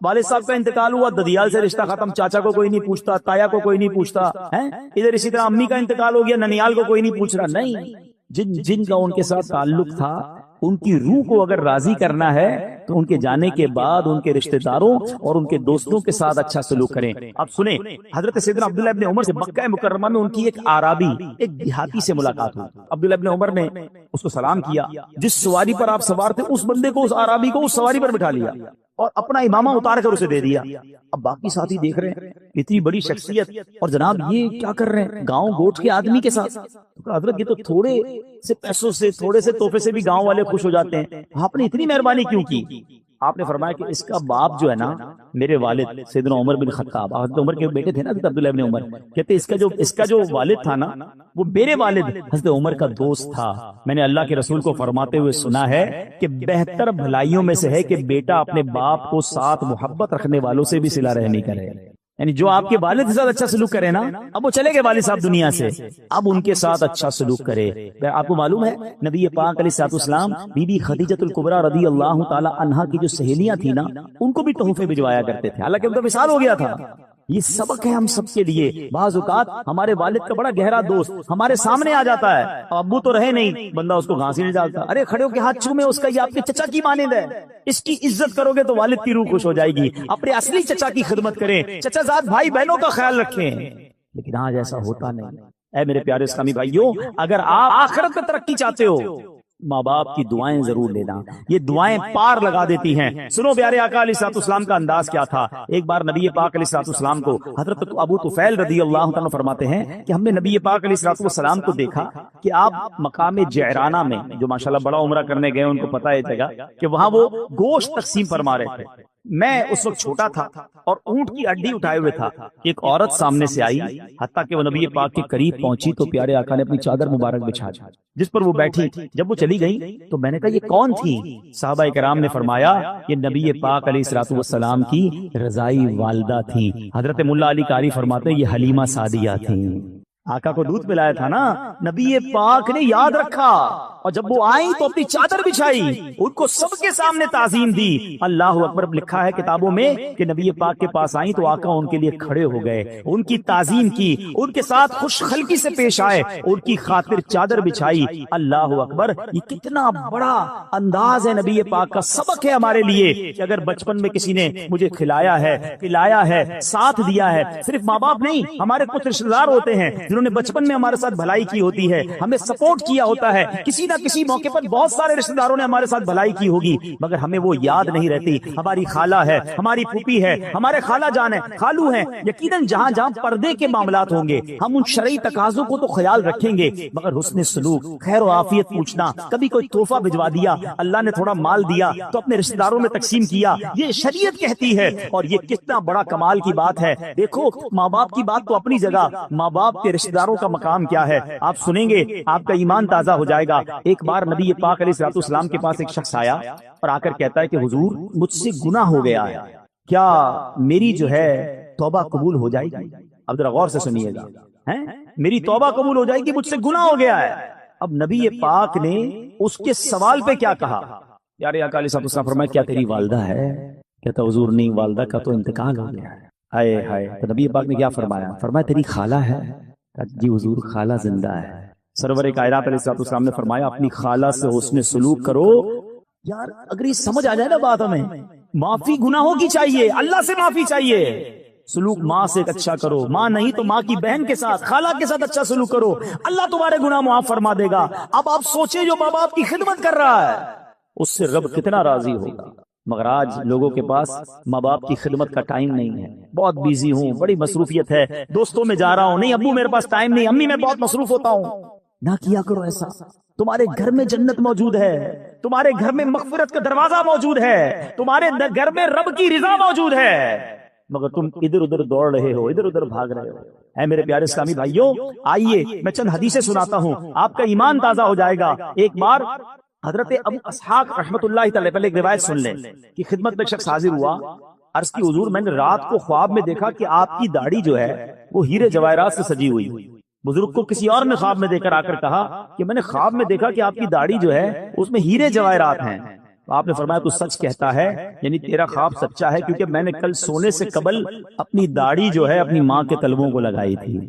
والد صاحب کا انتقال ہوا، ددیال سے رشتہ ختم، چاچا کو کوئی نہیں پوچھتا، تایا کو کوئی نہیں پوچھتا ہے، ادھر اسی طرح امی کا انتقال ہو گیا، ننیال کو کوئی نہیں پوچھ رہا۔ نہیں، جن کا ان کے ساتھ تعلق تھا، ان کی روح کو اگر راضی کرنا ہے تو ان کے جانے کے بعد ان کے رشتہ داروں اور ان کے دوستوں کے ساتھ اچھا سلوک کریں۔ اب سنیں، حضرت سیدنا عبداللہ ابن عمر سے مکہ مکرمہ میں ان کی ایک اعرابی، ایک دیہاتی سے ملاقات ہوئی۔ عبداللہ ابن عمر نے اس کو سلام کیا، جس سواری پر آپ سوار تھے اس بندے کو، اس اعرابی کو اس سواری پر بٹھا لیا اور اپنا امامہ اتار کر اسے دے دیا۔ اب باقی ساتھی دیکھ رہے ہیں اتنی بڑی شخصیت، اور جناب یہ کیا کر رہے ہیں گاؤں گوٹ کے آدمی کے ساتھ؟ حضرت یہ تو تھوڑے سے پیسوں سے، تھوڑے سے تحفے سے بھی گاؤں والے خوش ہو جاتے ہیں، آپ نے اتنی مہربانی کیوں کی؟ آپ نے فرمایا کہ اس کا باپ جو ہے نا، میرے والد سیدنا عمر بن خطاب، حضرت عمر کے بیٹے تھے نا حضرت عبداللہ بن عمر، کہتے اس کا جو والد تھا نا، وہ میرے والد حضرت عمر کا دوست تھا۔ میں نے اللہ کے رسول کو فرماتے ہوئے سنا ہے کہ بہتر بھلائیوں میں سے ہے کہ بیٹا اپنے باپ کو ساتھ محبت رکھنے والوں سے بھی صلہ رحمی کرے، یعنی جو آپ کے والد کے ساتھ اچھا سلوک کرے نا، اب وہ چلے گئے والد صاحب دنیا سے، اب ان کے ساتھ اچھا سلوک کرے۔ آپ کو معلوم ہے نبی پاک علیہ الصلوۃ والسلام بی بی خدیجۃ الکبریٰ رضی اللہ تعالی عنہا کی جو سہیلیاں تھیں نا، ان کو بھی تحفے بھجوایا کرتے تھے، حالانکہ ان کا وصال ہو گیا تھا۔ یہ سبق ہے ہم سب کے لیے۔ بعض اوقات ہمارے والد کا بڑا گہرا دوست ہمارے سامنے آ جاتا ہے، ابو تو رہے نہیں، بندہ اس کو گھانسی نہیں ڈالتا، ارے کھڑے ہو کے ہاتھ چومے اس کا، یہ آپ کے چچا کی مانند ہے، اس کی عزت کرو گے تو والد کی روح خوش ہو جائے گی۔ اپنے اصلی چچا کی خدمت کریں، چچا زاد بھائی بہنوں کا خیال رکھیں، لیکن آج ایسا ہوتا نہیں۔ اے میرے پیارے اسلامی بھائیوں، اگر آپ آخرت میں ترقی چاہتے ہو، ماں باپ کی دعائیں ضرور لینا، یہ دعائیں پار لگا دیتی ہیں۔ سنو پیارے آقا علیہ الصلوۃ والسلام کا انداز کیا تھا۔ ایک بار نبی پاک علیہ الصلوۃ والسلام کو حضرت ابو طفیل رضی اللہ عنہ فرماتے ہیں کہ ہم نے نبی پاک علیہ الصلوۃ والسلام کو دیکھا کہ آپ مقام جعرانہ میں، جو ماشاءاللہ بڑا عمرہ کرنے گئے ان کو پتہ ہے جگہ، کہ وہاں وہ گوشت تقسیم فرما رہے تھے۔ میں اس وقت چھوٹا تھا اور اونٹ کی ہڈی اٹھائے ہوئے تھا، ایک عورت سامنے سے آئی، حتیٰ کہ وہ نبی پاک کے قریب پہنچی تو پیارے آقا نے اپنی چادر مبارک بچھا دی جس پر وہ بیٹھی۔ جب وہ چلی گئی تو میں نے کہا یہ کون تھی؟ صحابہ کرام نے فرمایا یہ نبی پاک علیہ الصلوۃ والسلام کی رضائی والدہ تھی۔ حضرت ملا علی قاری فرماتے ہیں یہ حلیمہ سعدیہ تھیں۔ آقا کو دودھ پلایا تھا نا، نبی پاک نے یاد رکھا، اور جب وہ آئی تو اپنی چادر بچھائی، ان کو سب کے سامنے تعظیم دی۔ اللہ اکبر، لکھا ہے کتابوں میں کہ نبی پاک کے پاس آئیں تو آقا ان کے لیے کھڑے ہو گئے، ان کی تعظیم کی، ان کے ساتھ خوش خلقی سے پیش آئے، ان کی خاطر چادر بچھائی۔ اللہ اکبر، یہ کتنا بڑا انداز ہے نبی پاک کا، سبق ہے ہمارے لیے کہ اگر بچپن میں کسی نے مجھے کھلایا ہے، پلایا ہے، ساتھ دیا ہے، صرف ماں باپ نہیں، ہمارے کچھ رشتے دار ہوتے ہیں جنہوں نے بچپن میں ہمارے ساتھ بھلائی کی ہوتی ہے، ہمیں سپورٹ کیا ہوتا ہے، کسی نہ کسی موقع پر بہت سارے رشتہ داروں نے ہمارے ساتھ بھلائی کی ہوگی، مگر ہمیں وہ یاد نہیں رہتی۔ ہماری خالہ ہے، ہماری پھوپھی ہے، ہمارے خالہ جان ہے، خالو ہیں، یقیناً جہاں جہاں پردے کے معاملات ہوں گے ہم ان شرعی تقاضوں کو تو خیال رکھیں گے، مگر حسن سلوک، خیر و عافیت پوچھنا، کبھی کوئی تحفہ بھجوا دیا، اللہ نے تھوڑا مال دیا تو اپنے رشتہ داروں میں تقسیم کیا، یہ شریعت کہتی ہے، اور یہ کتنا بڑا کمال کی بات ہے۔ دیکھو ماں باپ کی بات تو اپنی جگہ، ماں باپ کے رشتہ داروں کا مقام کیا ہے، آپ سنیں گے آپ کا ایمان تازہ ہو جائے گا۔ ایک بار نبی پاک علیہ الصلوۃ والسلام کے پاس ایک شخص آیا اور آ کر کہتا ہے کہ حضور مجھ سے گناہ ہو گیا ہے، کیا میری جو ہے توبہ قبول ہو جائے گی؟ اب ذرا غور سے سنیے گا، میری توبہ قبول ہو جائے گی، مجھ سے گناہ ہو گیا ہے۔ اب نبی پاک نے اس کے سوال پہ کیا کہا؟ پیارے آقا علیہ الصلوۃ والسلام فرمایا کیا تیری والدہ ہے؟ کہتا حضور نہیں، والدہ کا تو انتقال ہو گیا ہے۔ ہائے ہائے، تو نبی پاک نے کیا فرمایا؟ فرمایا تیری خالہ ہے؟ جی حضور خالہ زندہ ہے۔ سرور کائنات علیہ الصلوۃ والسلام نے فرمایا اپنی خالہ سے حسن سلوک کرو۔ یار اگر یہ سمجھ آ جائے نا بات، ہمیں معافی گناہوں کی چاہیے، اللہ سے معافی چاہیے، سلوک ماں سے اچھا کرو، ماں نہیں تو ماں کی بہن کے ساتھ، خالہ کے ساتھ اچھا سلوک کرو، اللہ تمہارے گناہ معاف فرما دے گا۔ اب آپ سوچیں جو ماں باپ کی خدمت کر رہا ہے اس سے رب کتنا راضی ہوگا، مگر آج لوگوں کے پاس ماں باپ کی خدمت کا ٹائم نہیں ہے، بہت بیزی ہوں، بڑی مصروفیت ہے، دوستوں میں جا رہا ہوں، نہیں ابو میرے پاس ٹائم نہیں، امی میں بہت مصروف ہوتا ہوں۔ نہ کیا کرو ایسا، تمہارے گھر میں جنت موجود ہے، تمہارے گھر میں مغفرت کا دروازہ موجود ہے، تمہارے گھر میں رب کی رضا موجود ہے، مگر تم ادھر ادھر دوڑ رہے ہو، ادھر ادھر بھاگ رہے ہو۔ اے میرے پیارے اسلامی بھائیوں، آئیے میں چند حدیثیں سناتا ہوں، آپ کا ایمان تازہ ہو جائے گا۔ ایک بار حضرت ابو اسحاق رحمت اللہ تعالی پہلے ایک روایت سن لیں کہ خدمت میں ایک شخص حاضر ہوا، عرض کی حضور میں نے رات کو خواب میں دیکھا کہ آپ کی داڑھی جو ہے وہ ہیرے جواہرات سے سجی ہوئی۔ بزرگ کو کسی اور نے خواب میں دیکھ کر آ کر کہا کہ میں نے خواب میں دیکھا کہ آپ کی داڑھی جو ہے اس میں ہیرے جواہرات ہیں۔ تو آپ نے فرمایا تو سچ کہتا ہے، یعنی تیرا خواب سچا ہے، کیونکہ میں نے کل سونے سے قبل اپنی داڑھی جو ہے اپنی ماں کے تلووں کو لگائی تھی۔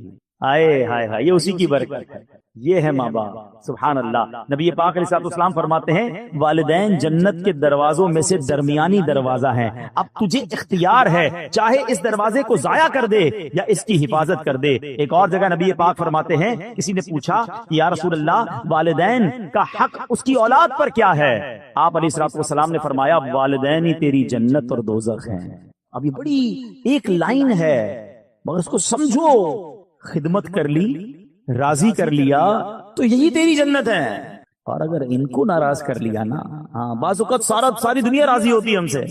آئے ہائے ہائے، یہ اسی کی برکت ہے، یہ ہے ماں باپ۔ سبحان اللہ۔ نبی پاک علیہ السلام فرماتے ہیں والدین جنت کے دروازوں میں سے درمیانی دروازہ ہے، اب تجھے اختیار ہے، چاہے اس دروازے کو ضائع کر دے یا اس کی حفاظت کر دے۔ ایک اور جگہ نبی پاک فرماتے ہیں، کسی نے پوچھا کہ یا رسول اللہ والدین کا حق اس کی اولاد پر کیا ہے؟ آپ علیہ السلام نے فرمایا والدین ہی تیری جنت اور دوزخ ہیں۔ اب یہ بڑی ایک لائن ہے، مگر اس کو سمجھو، خدمت کر لی، راضی کر لیا تو یہی تیری جنت ہے، اور اگر ان کو ناراض کر لیا نا، ہاں بعض اوقات ساری دنیا راضی ہوتی ہے ہم سے،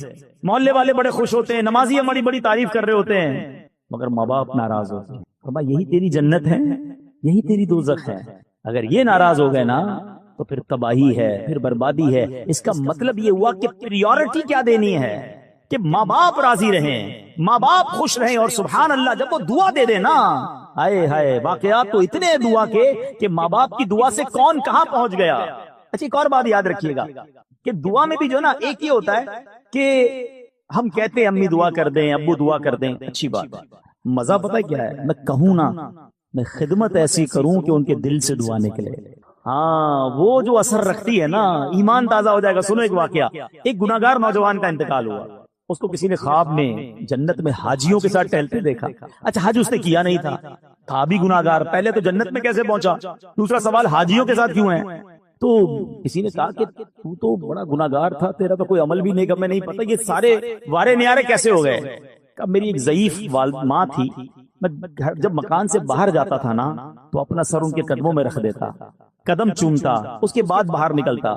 محلے والے بڑے خوش ہوتے ہیں، نمازی ہماری بڑی تعریف کر رہے ہوتے ہیں، مگر ماں باپ ناراض ہوتے ہیں، فرمایا یہی تیری جنت ہے، یہی تیری دوزخ ہے۔ اگر یہ ناراض ہو گئے نا تو پھر تباہی ہے، پھر بربادی ہے۔ اس کا مطلب یہ ہوا کہ پریورٹی کیا دینی ہے کہ ماں باپ راضی رہیں، ماں باپ خوش رہیں، اور سبحان اللہ جب وہ دعا دے دے نا، ہائے ہائے، واقعات تو اتنے دعا کے کہ ماں باپ کی دعا سے کون کہاں پہنچ گیا۔ اچھا ایک اور بات یاد رکھیے گا کہ دعا میں بھی جو نا ایک ہی ہوتا ہے کہ ہم کہتے ہیں امی دعا کر دیں، ابو دعا کر دیں، اچھی بات، مزہ پتہ کیا ہے؟ میں کہوں نا، میں خدمت ایسی کروں کہ ان کے دل سے دعا نکلے، ہاں وہ جو اثر رکھتی ہے نا، ایمان تازہ ہو جائے گا۔ سنو ایک واقعہ، ایک گناہگار نوجوان کا انتقال ہوا، اس کو کسی نے خواب میں جنت میں حاجیوں کے ساتھ ٹہلتے دیکھا۔ اچھا حج اس نے کیا نہیں تھا بھی گناہگار، پہلے تو جنت میں کیسے پہنچا؟ دوسرا سوال حاجیوں کے ساتھ کیوں ہے؟ تو کسی نے کہا کہ تو تو بڑا گناہگار تھا، تیرا تو کوئی عمل بھی نہیں، میں نہیں پتا یہ سارے وارے نیارے کیسے ہو گئے؟ کہ میری ایک ضعیف ماں تھی، میں جب مکان سے باہر جاتا تھا نا تو اپنا سر ان کے قدموں میں رکھ دیتا، قدم چومتا، اس کے بعد باہر نکلتا۔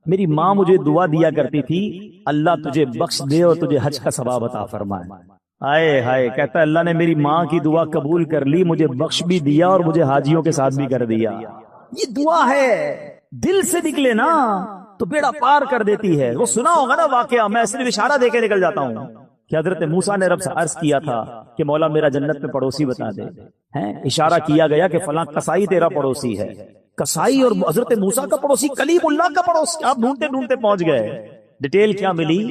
میری ماں مجھے دعا دیا کرتی تھی، اللہ تجھے بخش دے اور تجھے حج کا ثواب عطا فرمائے۔ آئے ہائے، کہتا ہے اللہ نے میری ماں کی دعا قبول کر لی، مجھے بخش بھی دیا اور مجھے حاجیوں کے ساتھ بھی کر دیا۔ یہ دعا ہے، دل سے نکلے نا تو بیڑا پار کر دیتی ہے۔ وہ سنا ہوگا نا واقعہ، میں صرف اشارہ دے کے نکل جاتا ہوں کہ حضرت موسیٰ نے رب سے عرض کیا تھا کہ مولا میرا جنت میں پڑوسی بتا دے، اشارہ کیا گیا کہ فلاں قصائی تیرا پڑوسی ہے، قصائی اور حضرت موسیٰ کا پڑوسی کلیم اللہ کا پڑوسی، آپ ڈھونڈتے ڈھونڈتے پہنچ گئے۔ ڈیٹیل کیا ملی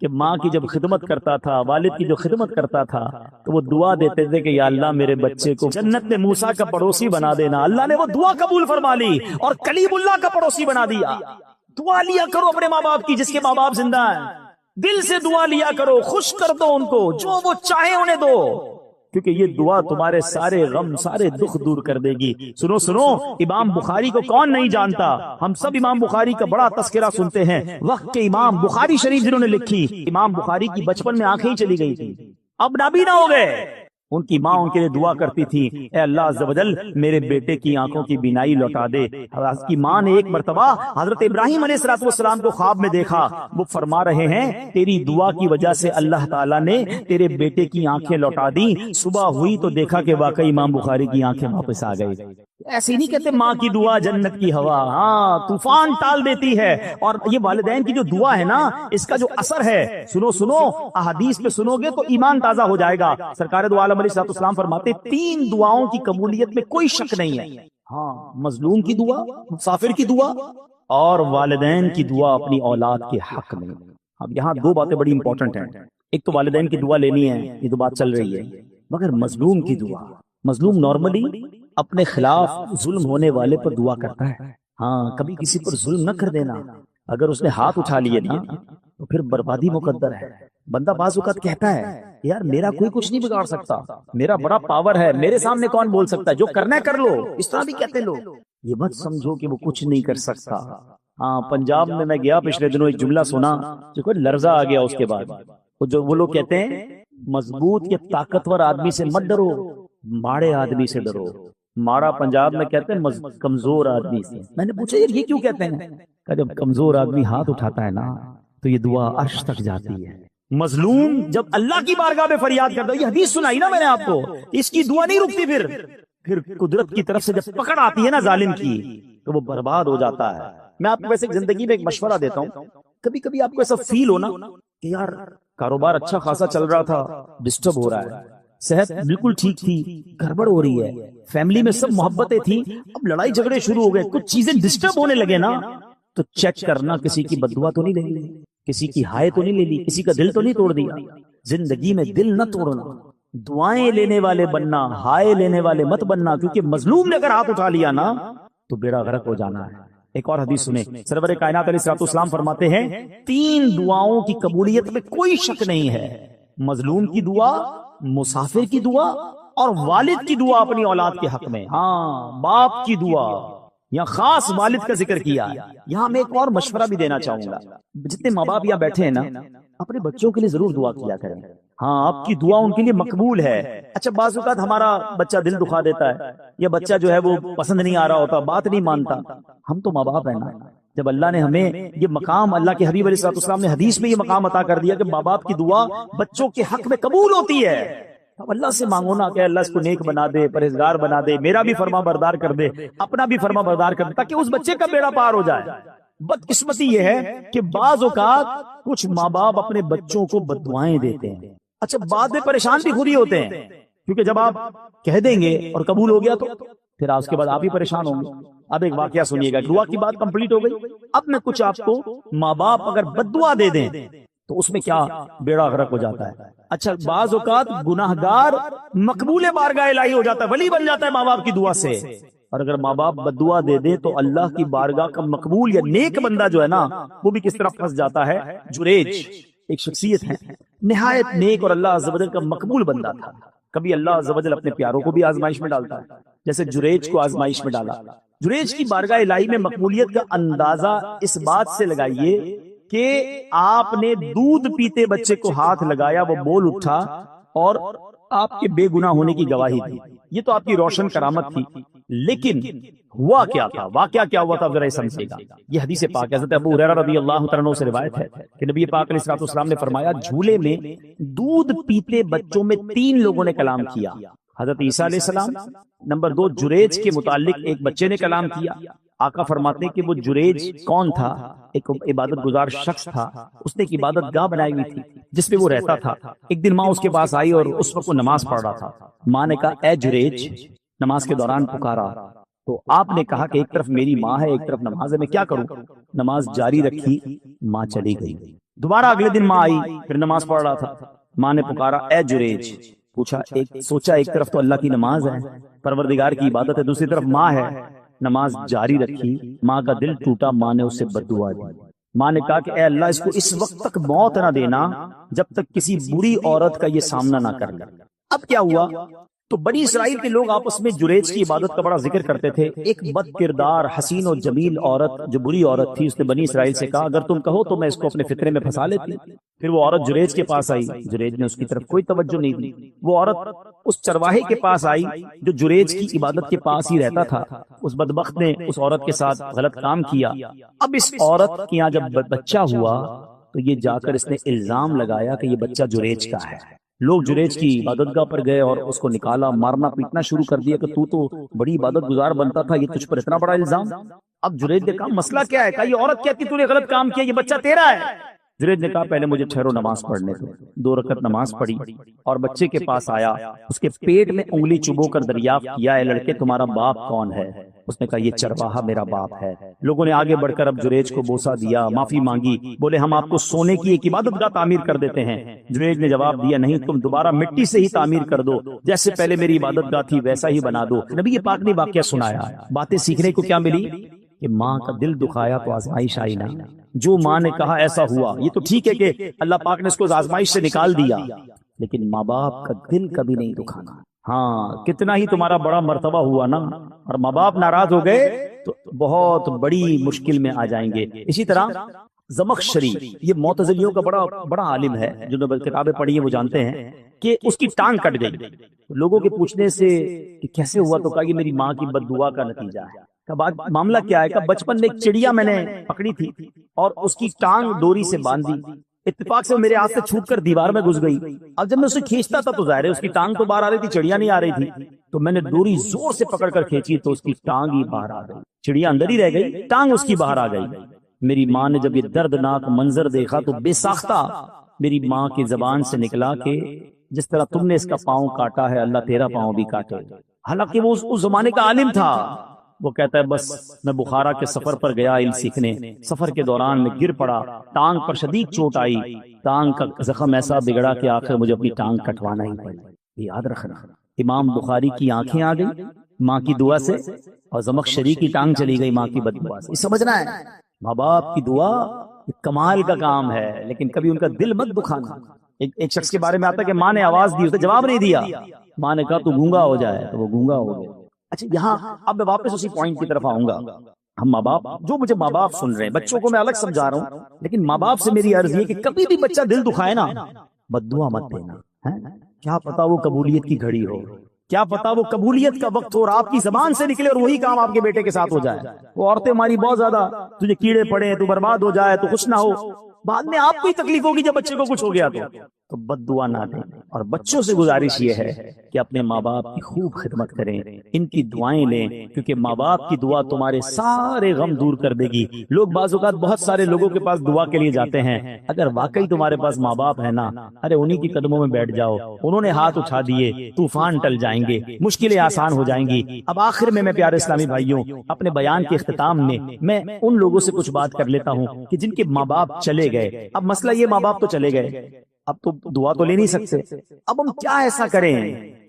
کہ ماں کی جب خدمت کرتا تھا، والد کی جو خدمت کرتا تھا، تو وہ دعا دیتے تھے کہ یا اللہ میرے بچے کو جنت میں موسیٰ کا پڑوسی بنا دینا۔ اللہ نے وہ دعا قبول فرما لی اور کلیم اللہ کا پڑوسی بنا دیا۔ دعا لیا کرو اپنے ماں باپ کی، جس کے ماں باپ زندہ ہیں، دل سے دعا لیا کرو، خوش کر دو ان کو، جو وہ چاہے انہیں دو، کیونکہ یہ دعا تمہارے سارے غم سارے دکھ دور کر دے گی۔ سنو سنو، امام بخاری کو کون نہیں جانتا؟ ہم سب امام بخاری کا بڑا تذکرہ سنتے ہیں۔ وقت کے امام بخاری شریف جنہوں نے لکھی، امام بخاری کی بچپن میں آنکھیں ہی چلی گئی تھی، اب نابینا ہو گئے۔ ان کی ماں ان کے لیے دعا کرتی تھی، اے اللہ عز و جل میرے بیٹے کی آنکھوں کی بینائی لوٹا دے۔ اس کی ماں نے ایک مرتبہ حضرت ابراہیم علیہ السلام کو خواب میں دیکھا، وہ فرما رہے ہیں تیری دعا کی وجہ سے اللہ تعالیٰ نے تیرے بیٹے کی آنکھیں لوٹا دی۔ صبح ہوئی تو دیکھا کہ واقعی امام بخاری کی آنکھیں واپس آ گئی۔ ایسے نہیں کہتے ماں کی دعا جنت کی ہوا، ہاں طوفان ٹال دیتی ہے۔ اور یہ والدین کی جو دعا ہے نا، اس کا جو اثر ہے، سنو سنو، احادیث پہ سنو گے تو ایمان تازہ ہو جائے گا۔ سرکار دو عالم علیہ السلام فرماتے 3 دعاؤں کی قبولیت میں کوئی شک نہیں ہے، ہاں مظلوم کی دعا، مسافر کی دعا، اور والدین کی دعا اپنی اولاد کے حق میں۔ اب یہاں 2 باتیں بڑی امپورٹنٹ ہیں، ایک تو والدین کی دعا لینی ہے، یہ تو بات چل رہی ہے، مگر مظلوم کی دعا، مظلوم نارملی اپنے خلاف ظلم ہونے والے پر دعا کرتا ہے، ہاں کبھی کسی پر ظلم نہ کر دینا۔ اگر اس نے ہاتھ اٹھا لیے نا تو پھر بربادی مقدر ہے۔ بندہ بعض اوقات کہتا ہے یار میرا کوئی کچھ نہیں بگاڑ سکتا، میرا بڑا پاور ہے، میرے سامنے کون بول سکتا ہے، جو کرنا ہے کر لو، اس طرح بھی کہتے لوگ۔ یہ مت سمجھو کہ وہ کچھ نہیں کر سکتا۔ ہاں پنجاب میں گیا پچھلے دنوں، ایک جملہ سنا جو کوئی لرزہ آ گیا۔ اس کے بعد وہ لوگ کہتے ہیں مضبوط یا طاقتور آدمی سے مت ڈرو، ماڑے آدمی سے ڈرو۔ ماڑا پنجاب میں کہتے ہیں کمزور آدمی سے۔ میں نے پوچھا یہ کیوں کہتے ہیں؟ کہ جب کمزور آدمی ہاتھ اٹھاتا ہے نا تو یہ دعا عرش تک جاتی ہے۔ مظلوم جب اللہ کی بارگاہ میں فریاد کرتا ہے، یہ حدیث سنائی نا میں نے آپ کو، اس کی دعا نہیں رکتی، پھر قدرت کی طرف سے جب پکڑ آتی ہے نا ظالم کی تو وہ برباد ہو جاتا ہے۔ میں آپ کو ویسے زندگی میں ایک مشورہ دیتا ہوں، کبھی کبھی آپ کو ایسا فیل ہونا کہ یار کاروبار اچھا خاصا چل رہا تھا، ڈسٹرب ہو رہا ہے، صحت بالکل ٹھیک تھی، گڑبڑ ہو رہی ہے، فیملی میں سب محبتیں تھیں، اب لڑائی جھگڑے شروع ہو گئے، کچھ چیزیں ڈسٹرب ہونے لگے نا، تو چیک کرنا کسی کی بددعا تو نہیں لے لی، کسی کی ہائے تو نہیں لے لی، کسی کا دل تو نہیں توڑ دیا۔ زندگی میں دل نہ توڑنا، دعائیں لینے والے بننا، ہائے لینے والے مت بننا، کیونکہ مظلوم نے اگر ہاتھ اٹھا لیا نا تو بیڑا غرق ہو جانا ہے۔ ایک اور حدیث سنیں، سرور کائنات علیہ الصلوۃ والسلام فرماتے ہیں 3 دعاؤں کی قبولیت میں کوئی شک نہیں ہے، مظلوم کی دعا، مسافر کی دعا، اور والد کی دعا اپنی اولاد کے حق میں۔ ہاں، باپ کی دعا، یہاں خاص والد کا ذکر کیا ہے۔ یہاں میں ایک اور مشورہ بھی دینا چاہوں گا، جتنے ماں باپ یہاں بیٹھے ہیں نا، اپنے بچوں کے لیے ضرور دعا کیا کریں۔ ہاں، آپ کی دعا ان کے لیے مقبول ہے۔ اچھا، بعض اوقات ہمارا بچہ دل دکھا دیتا ہے، یا بچہ جو ہے وہ پسند نہیں آ رہا ہوتا، بات نہیں مانتا، ہم تو ماں باپ ہیں نا۔ جب اللہ نے ہمیں یہ مقام، اللہ کے حبیب علیہ الصلوۃ والسلام نے حدیث میں یہ مقام عطا کر دیا کہ ماں باپ کی دعا بچوں کے حق میں قبول ہوتی ہے، اب اللہ سے مانگو نا کہ اللہ اس کو نیک بنا دے، پرہیزگار بنا دے، میرا بھی فرما بردار کر دے، اپنا بھی فرما بردار کر دے، تاکہ اس بچے کا بیڑا پار ہو جائے۔ بدقسمتی یہ ہے کہ بعض اوقات کچھ ماں باپ اپنے بچوں کو بد دعائیں دیتے ہیں۔ اچھا، بعد میں پریشان بھی خود ہی ہوتے ہیں، کیونکہ جب آپ کہہ دیں گے اور قبول ہو گیا تو پھر اس کے بعد آپ ہی پریشان ہوں گے۔ اب ایک واقعہ سنیے گا، دعا کی بات کمپلیٹ ہو گئی، اب میں کچھ آپ کو ماں باپ اگر بد دعا دے دیں تو اس میں کیا بیڑا غرق ہو جاتا ہے۔ اچھا، بعض اوقات گناہگار مقبول بارگاہ الہی ہو جاتا ہے، ولی بن جاتا ہے ماں باپ کی دعا سے، اور اگر ماں باپ بد دعا دے دیں تو اللہ کی بارگاہ کا مقبول یا نیک بندہ جو ہے نا، وہ بھی کس طرح پھنس جاتا ہے۔ جریج ایک شخصیت ہے، نہایت نیک اور اللہ عز و جل کا مقبول بندہ تھا۔ کبھی اللہ عز و جل اپنے پیاروں کو بھی آزمائش میں ڈالتا ہے، جیسے جریج کو آزمائش میں ڈالا۔ جریج کی بارگاہ الہی میں مقبولیت کا اندازہ اس بات سے لگائیے کہ آپ نے دودھ پیتے بچے کو ہاتھ لگایا، وہ بول اٹھا اور آپ کے بے گناہ ہونے کی گواہی دی۔ یہ تو آپ کی روشن کرامت تھی، لیکن ہوا کیا تھا، واقعہ کیا ہوا تھا، ذرا یہ سمجھیے گا۔ یہ حدیث پاک حضرت ابو ہریرہ رضی اللہ تعالیٰ عنہ سے روایت ہے کہ نبی پاک علیہ الصلوۃ والسلام نے فرمایا، جھولے میں دودھ پیتے بچوں میں 3 لوگوں نے کلام کیا۔ حضرت عیسیٰ علیہ السلام، نمبر 2 جریج کے متعلق ایک بچے نے کلام کیا۔ آقا فرماتے ہیں کہ وہ جریج کون تھا؟ ایک عبادت گزار شخص تھا، اس نے ایک عبادت گاہ بنائی ہوئی تھی جس میں وہ رہتا تھا۔ ایک دن ماں اس کے پاس آئی اور اس وقت وہ نماز پڑھ رہا تھا۔ ماں نے کہا، اے جریج، نماز کے دوران پکارا تو آپ نے کہا کہ ایک طرف میری ماں ہے، ایک طرف نماز ہے، میں کیا کروں؟ نماز جاری رکھی، ماں چلی گئی۔ دوبارہ اگلے دن ماں آئی، پھر نماز پڑھ رہا تھا، ماں نے پکارا، اے جریج، پوچھا، سوچا ایک طرف تو اللہ کی نماز ہے، پروردگار کی عبادت ہے، دوسری طرف ماں ہے، نماز جاری رکھی، ماں کا دل ٹوٹا، ماں نے اسے بد دعا دی۔ ماں نے کہا کہ اے اللہ، اس کو اس وقت تک موت نہ دینا جب تک کسی بری عورت کا یہ سامنا نہ کر لے۔ اب کیا ہوا؟ تو بنی اسرائیل کے لوگ آپس میں جریج کی عبادت کا بڑا ذکر کرتے تھے۔ ایک بد کردار حسین و جمیل عورت، جو بری عورت تھی، اس نے بنی اسرائیل سے کہا، اگر تم کہو تو میں اس کو اپنے فطرے میں پھنسا لیتی۔ پھر وہ عورت جریج کے پاس آئی، جریج نے اس کی طرف کوئی توجہ نہیں دی۔ وہ عورت اس چرواہے کے پاس آئی جو جریج کی عبادت کے پاس ہی رہتا تھا۔ اس بدبخت نے اس عورت کے ساتھ غلط کام کیا۔ اب اس عورت کے یہاں جب بچہ ہوا تو یہ جا کر اس نے الزام لگایا کہ یہ بچہ جریج کا ہے۔ لوگ جریج کی عبادت گاہ پر گئے اور اس کو نکالا، مارنا پیٹنا شروع کر دیا کہ تو بڑی عبادت گزار بنتا تھا، یہ تجھ پر اتنا بڑا الزام۔ اب جریج نے کہا، مسئلہ کیا ہے؟ کہا، یہ عورت کہتی تو نے غلط کام کیا، یہ بچہ تیرا ہے۔ جریج نے کہا، پہلے مجھے ٹھہرو، نماز پڑھنے دو۔ 2 رکعت نماز پڑھی اور بچے کے پاس آیا، اس کے پیٹ میں انگلی چبو کر دریافت کیا، اے لڑکے، تمہارا باپ کون ہے؟ اس نے کہا، یہ چرواہا میرا باپ ہے۔ لوگوں نے آگے بڑھ کر اب جریج کو بوسہ دیا، معافی مانگی، بولے ہم آپ کو سونے کی ایک عبادت گاہ تعمیر کر دیتے ہیں۔ جریج نے جواب دیا، نہیں، تم دوبارہ مٹی سے ہی تعمیر کر دو، جیسے پہلے میری عبادت گاہ تھی ویسا ہی بنا دو۔ نبی پاک نے واقعہ سنایا، باتیں سیکھنے کو کیا ملی کہ ماں کا دل دکھایا تو آزمائش آئی نا۔ جو ماں نے کہا ایسا ہوا۔ یہ تو ٹھیک ہے کہ اللہ پاک نے اس کو آزمائش سے نکال دیا، لیکن ماں باپ کا دل کبھی نہیں دکھانا۔ ہاں، کتنا ہی تمہارا بڑا مرتبہ ہوا نا، اور ماں باپ ناراض ہو گئے تو بہت بڑی مشکل میں آ جائیں گے۔ اسی طرح زمخشری، یہ معتزلیوں کا بڑا عالم ہے، جو نے کتابیں پڑھی ہیں وہ جانتے ہیں کہ اس کی ٹانگ کٹ گئی۔ لوگوں کے پوچھنے سے کہ کیسے ہوا تو کہا کہ میری ماں کی بد دعا کا نتیجہ ہے۔ معاملہ کیا ہے کہ بچپن میں ایک چڑیا میں نے پکڑی تھی اور اس کی ٹانگ ڈوری سے باندھی، اتفاق سے میرے ہاتھ سے چھوٹ کر دیوار میں گھس گئی۔ اب جب میں اسے کھینچتا تھا تو ظاہر ہے اس کی ٹانگ تو باہر آ رہی تھی، چڑیا نہیں آ رہی تھی، تو میں نے ڈوری زور سے پکڑ کر کھینچی تو اس کی ٹانگ ہی باہر آ گئی، چڑیا اندر ہی رہ گئی، ٹانگ اس کی باہر آ گئی۔ میری ماں نے جب یہ دردناک منظر دیکھا تو بے ساختہ میری ماں کی زبان سے نکلا کہ جس طرح تم نے اس کا پاؤں کاٹا ہے، اللہ تیرا پاؤں بھی کاٹے۔ حالانکہ وہ اس زمانے کا عالم تھا، وہ کہتا ہے بس میں بخارا کے سفر پر گیا علم سیکھنے، سفر کے دوران میں گر پڑا، ٹانگ پر شدید چوٹ آئی، ٹانگ کا زخم ایسا بگڑا کہ آخر مجھے اپنی ٹانگ کٹوانا ہی پڑی۔ یاد رکھنا، امام بخاری کی آنکھیں آ گئی ماں کی دعا سے، اور زمخشری کی ٹانگ چلی گئی ماں کی بد دعا سے۔ یہ سمجھنا ہے، ماں باپ کی دعا کمال کا کام ہے، لیکن کبھی ان کا دل مت دکھانا۔ ایک شخص کے بارے میں آتا ہے کہ ماں نے آواز دی، اس نے جواب نہیں دیا، ماں نے کہا تو گونگا ہو جائے، تو وہ گونگا ہو گیا۔ اچھا، یہاں اب میں واپس اسی پوائنٹ کی طرف آؤں گا۔ ہم ماں باپ، جو مجھے ماں باپ سن رہے ہیں، بچوں کو میں الگ سمجھا رہا ہوں، لیکن ماں باپ سے میری عرض یہ کہ کبھی بھی بچہ دل دکھائے نا، بد دعا مت دینا۔ کیا پتا وہ قبولیت کی گھڑی ہو، کیا پتا وہ قبولیت کا وقت ہو اور آپ کی زبان سے نکلے اور وہی کام آپ کے بیٹے کے ساتھ ہو جائے۔ وہ عورتیں ہماری بہت زیادہ، تجھے کیڑے پڑے، تو برباد ہو جائے، تو خوش نہ ہو، بعد میں آپ کو ہی تکلیف ہوگی جب بچے کو کچھ ہو گیا تو بد دعا نہ دیں۔ اور بچوں سے گزارش یہ ہے کہ اپنے ماں باپ کی خوب خدمت کریں، ان کی دعائیں لیں، کیونکہ ماں باپ کی دعا تمہارے سارے غم دور کر دے گی۔ لوگ بعض اوقات بہت سارے لوگوں کے پاس دعا کے لیے جاتے ہیں، اگر واقعی تمہارے پاس ماں باپ ہے نا، ارے انہی کی قدموں میں بیٹھ جاؤ، انہوں نے ہاتھ اٹھا دیے، طوفان ٹل جائیں گے، مشکلیں آسان ہو جائیں گی۔ اب آخر میں پیارے اسلامی بھائیوں، اپنے بیان کے اختتام میں ان لوگوں سے کچھ بات کر لیتا ہوں کہ جن کے ماں باپ چلے گئے۔ اب مسئلہ یہ، ماں باپ تو چلے گئے، اب تو دعا تو لے نہیں سکتے، اب ہم کیا ایسا کریں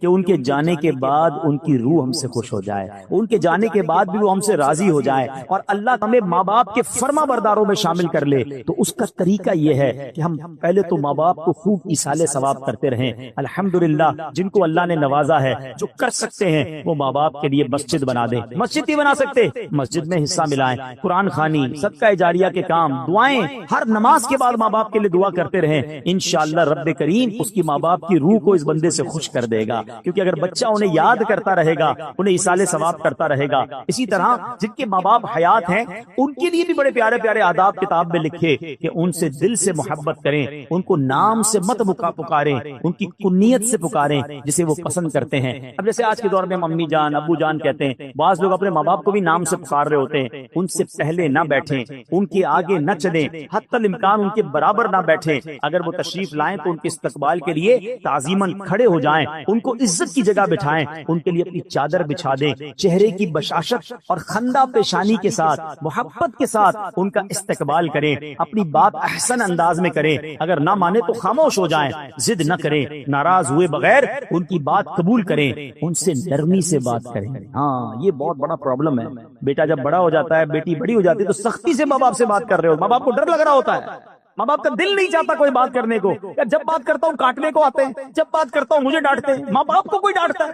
کہ ان کے جانے کے بعد ان کی روح ہم سے خوش ہو جائے، ان کے جانے کے بعد بھی وہ ہم سے راضی ہو جائے اور اللہ ہمیں ماں باپ کے فرما برداروں میں شامل کر لے؟ تو اس کا طریقہ یہ ہے کہ ہم پہلے تو ماں باپ کو خوب ایصال ثواب کرتے رہیں۔ الحمدللہ، جن کو اللہ نے نوازا ہے، جو کر سکتے ہیں، وہ ماں باپ کے لیے مسجد بنا دیں۔ مسجد نہیں بنا سکتے، مسجد میں حصہ ملائیں، قرآن خوانی، صدقہ جاریہ کے کام، دعائیں، ہر نماز کے بعد ماں باپ کے لیے دعا کرتے رہیں۔ انشاءاللہ رب کریم اس کی ماں باپ کی روح کو اس بندے سے خوش کر دے گا، کیونکہ اگر بچہ انہیں یاد کرتا رہے گا، انہیں ایصال ثواب کرتا رہے گا۔ اسی طرح جن کے ماں باپ حیات ہیں، ان کے لیے بھی بڑے پیارے پیارے آداب کتاب میں لکھے کہ ان سے دل سے محبت کریں، ان کو نام سے مت پکاریں، ان کی کنیت سے پکاریں جسے وہ پسند کرتے ہیں۔ اب جیسے آج کے دور میں ہم امی جان، ابو جان کہتے ہیں، بعض لوگ اپنے ماں باپ کو بھی نام سے پکار رہے ہوتے ہیں۔ ان سے پہلے نہ بیٹھیں، ان کے آگے نہ چلیں، حتی الامکان ان کے برابر نہ بیٹھیں۔ اگر وہ تشریف لائیں تو ان کے استقبال کے لیے تعظیماً کھڑے ہو جائیں، ان کو عزت کی جگہ بٹھائیں، ان کے لیے اپنی چادر بچھا دیں، چہرے کی بشاشت اور خندہ پیشانی کے ساتھ، محبت کے ساتھ ان کا استقبال کریں، اپنی بات احسن انداز میں کریں۔ اگر نہ مانے تو خاموش ہو جائیں، ضد نہ کریں، ناراض ہوئے بغیر ان کی بات قبول کریں، ان سے نرمی سے بات کریں۔ ہاں، یہ بہت بڑا پرابلم ہے۔ بیٹا جب بڑا ہو جاتا ہے، بیٹی بڑی ہو جاتی ہے، تو سختی سے ماں باپ سے بات کر رہے ہو، ماں باپ کو ڈر لگ رہا ہوتا ہے، ماں باپ کا دل نہیں چاہتا کوئی بات کرنے کو، جب بات کرتا ہوں کاٹنے کو آتے ہیں، جب بات کرتا ہوں مجھے ڈانٹتے ہیں۔ ماں باپ کو کوئی ڈانٹتا ہے؟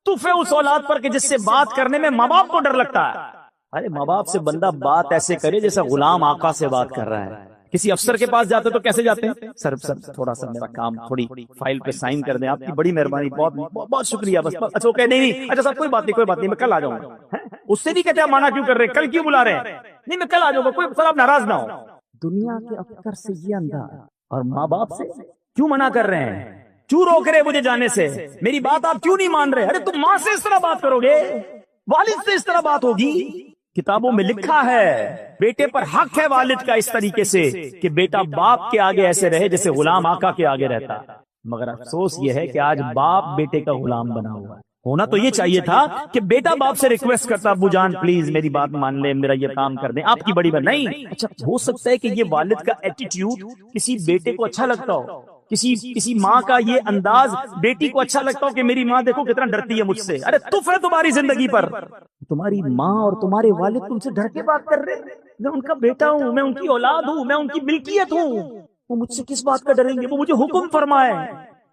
تحفے اس اولاد پر کہ جس سے بات کرنے میں ماں باپ کو ڈر لگتا ہے۔ ارے ماں باپ سے بندہ بات ایسے کرے جیسا غلام آقا سے بات کر رہا ہے۔ کسی افسر کے پاس جاتے تو کیسے جاتے ہیں؟ سر تھوڑا سا میرا کام، تھوڑی فائل پہ سائن کر دیں، آپ کی بڑی مہربانی، بہت شکریہ، بس اچھا اوکے، نہیں اچھا صاحب کوئی بات نہیں، میں کل آ جاؤں گا۔ اس سے نہیں کہتے آپ مانا کیوں کر رہے ہیں، کل کیوں بلا رہے ہیں؟ نہیں میں کل آ جاؤں گا، کوئی سر آپ ناراض نہ ہو۔ دنیا کے افسر سے یہ انداز، اور ماں باپ سے کیوں منع کر رہے ہیں؟ کیوں روک رہے مجھے جانے سے؟ میری بات آپ کیوں نہیں مان رہے؟ ارے تم ماں سے اس طرح بات کرو گے، والد سے اس طرح بات ہوگی؟ کتابوں میں لکھا ہے بیٹے پر حق ہے والد کا اس طریقے سے کہ بیٹا باپ کے آگے ایسے رہے جیسے غلام آقا کے آگے رہتا ہے۔ مگر افسوس یہ ہے کہ آج باپ بیٹے کا غلام بنا ہوا ہے۔ ہونا تو یہ چاہیے تھا کہ بیٹا باپ سے ریکویسٹ کرتا، ابو جان پلیز میری بات مان لیں، میرا یہ کام کر دیں، آپ کی بڑی بات نہیں۔ اچھا ہو سکتا ہے کہ یہ والد کا ایٹیٹیوڈ کسی بیٹے کو اچھا لگتا ہو، کسی ماں کا یہ انداز بیٹی کو اچھا لگتا ہو کہ میری ماں دیکھو کتنا ڈرتی ہے مجھ سے۔ ارے تف ہے تمہاری زندگی پر، تمہاری ماں اور تمہارے والد تم سے ڈر کے بات کر رہے ہیں۔ میں ان کا بیٹا ہوں، میں ان کی اولاد ہوں، میں ان کی ملکیت ہوں، وہ مجھ سے کس بات کا ڈریں گے؟ وہ مجھے حکم فرمائے،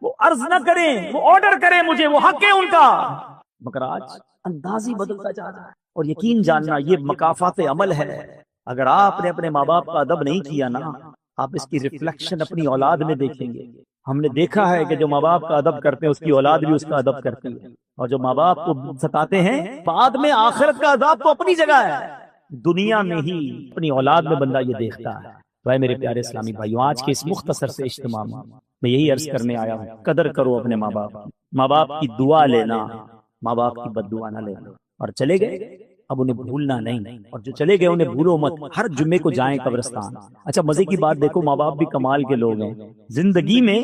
وہ عرض نہ کریں، وہ آرڈر کریں مجھے، وہ حق ہے ان کا۔ مگر آج انداز ہی بدلتا جا رہا ہے، اور یقین جاننا یہ مکافات عمل ہے۔ اگر آپ نے اپنے ماں باپ کا ادب نہیں کیا نا، آپ اس کی ریفلیکشن اپنی اولاد میں دیکھیں گے۔ ہم نے دیکھا ہے کہ جو ماں باپ کا ادب کرتے ہیں اس کی اولاد بھی اس کا ادب کرتی ہے، اور جو ماں باپ کو ستاتے ہیں بعد میں آخرت کا عذاب تو اپنی جگہ ہے، دنیا میں ہی اپنی اولاد میں بندہ یہ دیکھتا ہے۔ تو اے میرے پیارے اسلامی بھائیوں، آج کے اس مختصر سے اجتماع میں یہی عرض کرنے آیا ہوں، قدر کرو اپنے ماں باپ، ماں باپ کی دعا لینا، ماں باپ کی بد دعا نہ لینا۔ اور چلے گئے اب انہیں بھولنا نہیں، اور جو چلے گئے انہیں بھولو مت، ہر جمعے کو جائیں قبرستان۔ اچھا مزے کی بات دیکھو، ماں باپ بھی کمال کے لوگ ہیں، زندگی میں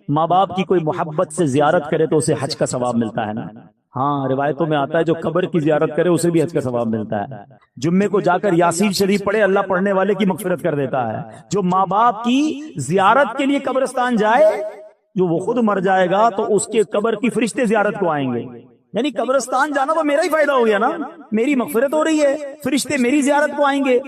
ماں باپ کی کوئی محبت سے زیارت کرے تو اسے حج کا ثواب ملتا ہے نا۔ ہاں روایتوں میں آتا ہے جو قبر کی زیارت کرے اسے بھی حج کا ثواب ملتا ہے. جمعے کو جا کر یاسین شریف پڑھے اللہ پڑھنے والے کی مغفرت کر دیتا ہے. جو ماں باپ کی زیارت کے لیے قبرستان جائے جو وہ خود مر جائے گا تو اس کے قبر کی فرشتے زیارت کو آئیں گے. یعنی قبرستان جانا تو میرا ہی فائدہ ہو گیا نا, میری مغفرت ہو رہی ہے, فرشتے میری زیارت کو آئیں گے.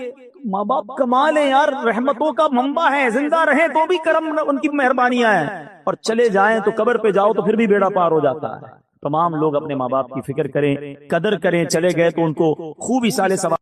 ماں باپ کمال ہے یار, رحمتوں کا منبع ہے, زندہ رہیں تو بھی کرم ان کی مہربانیاں ہیں, اور چلے جائیں تو قبر پہ جاؤ تو پھر بھی بیڑا پار ہو جاتا ہے. تمام لوگ اپنے ماں باپ کی فکر کریں, قدر کریں. چلے گئے تو ان کو خوب ایصال ثواب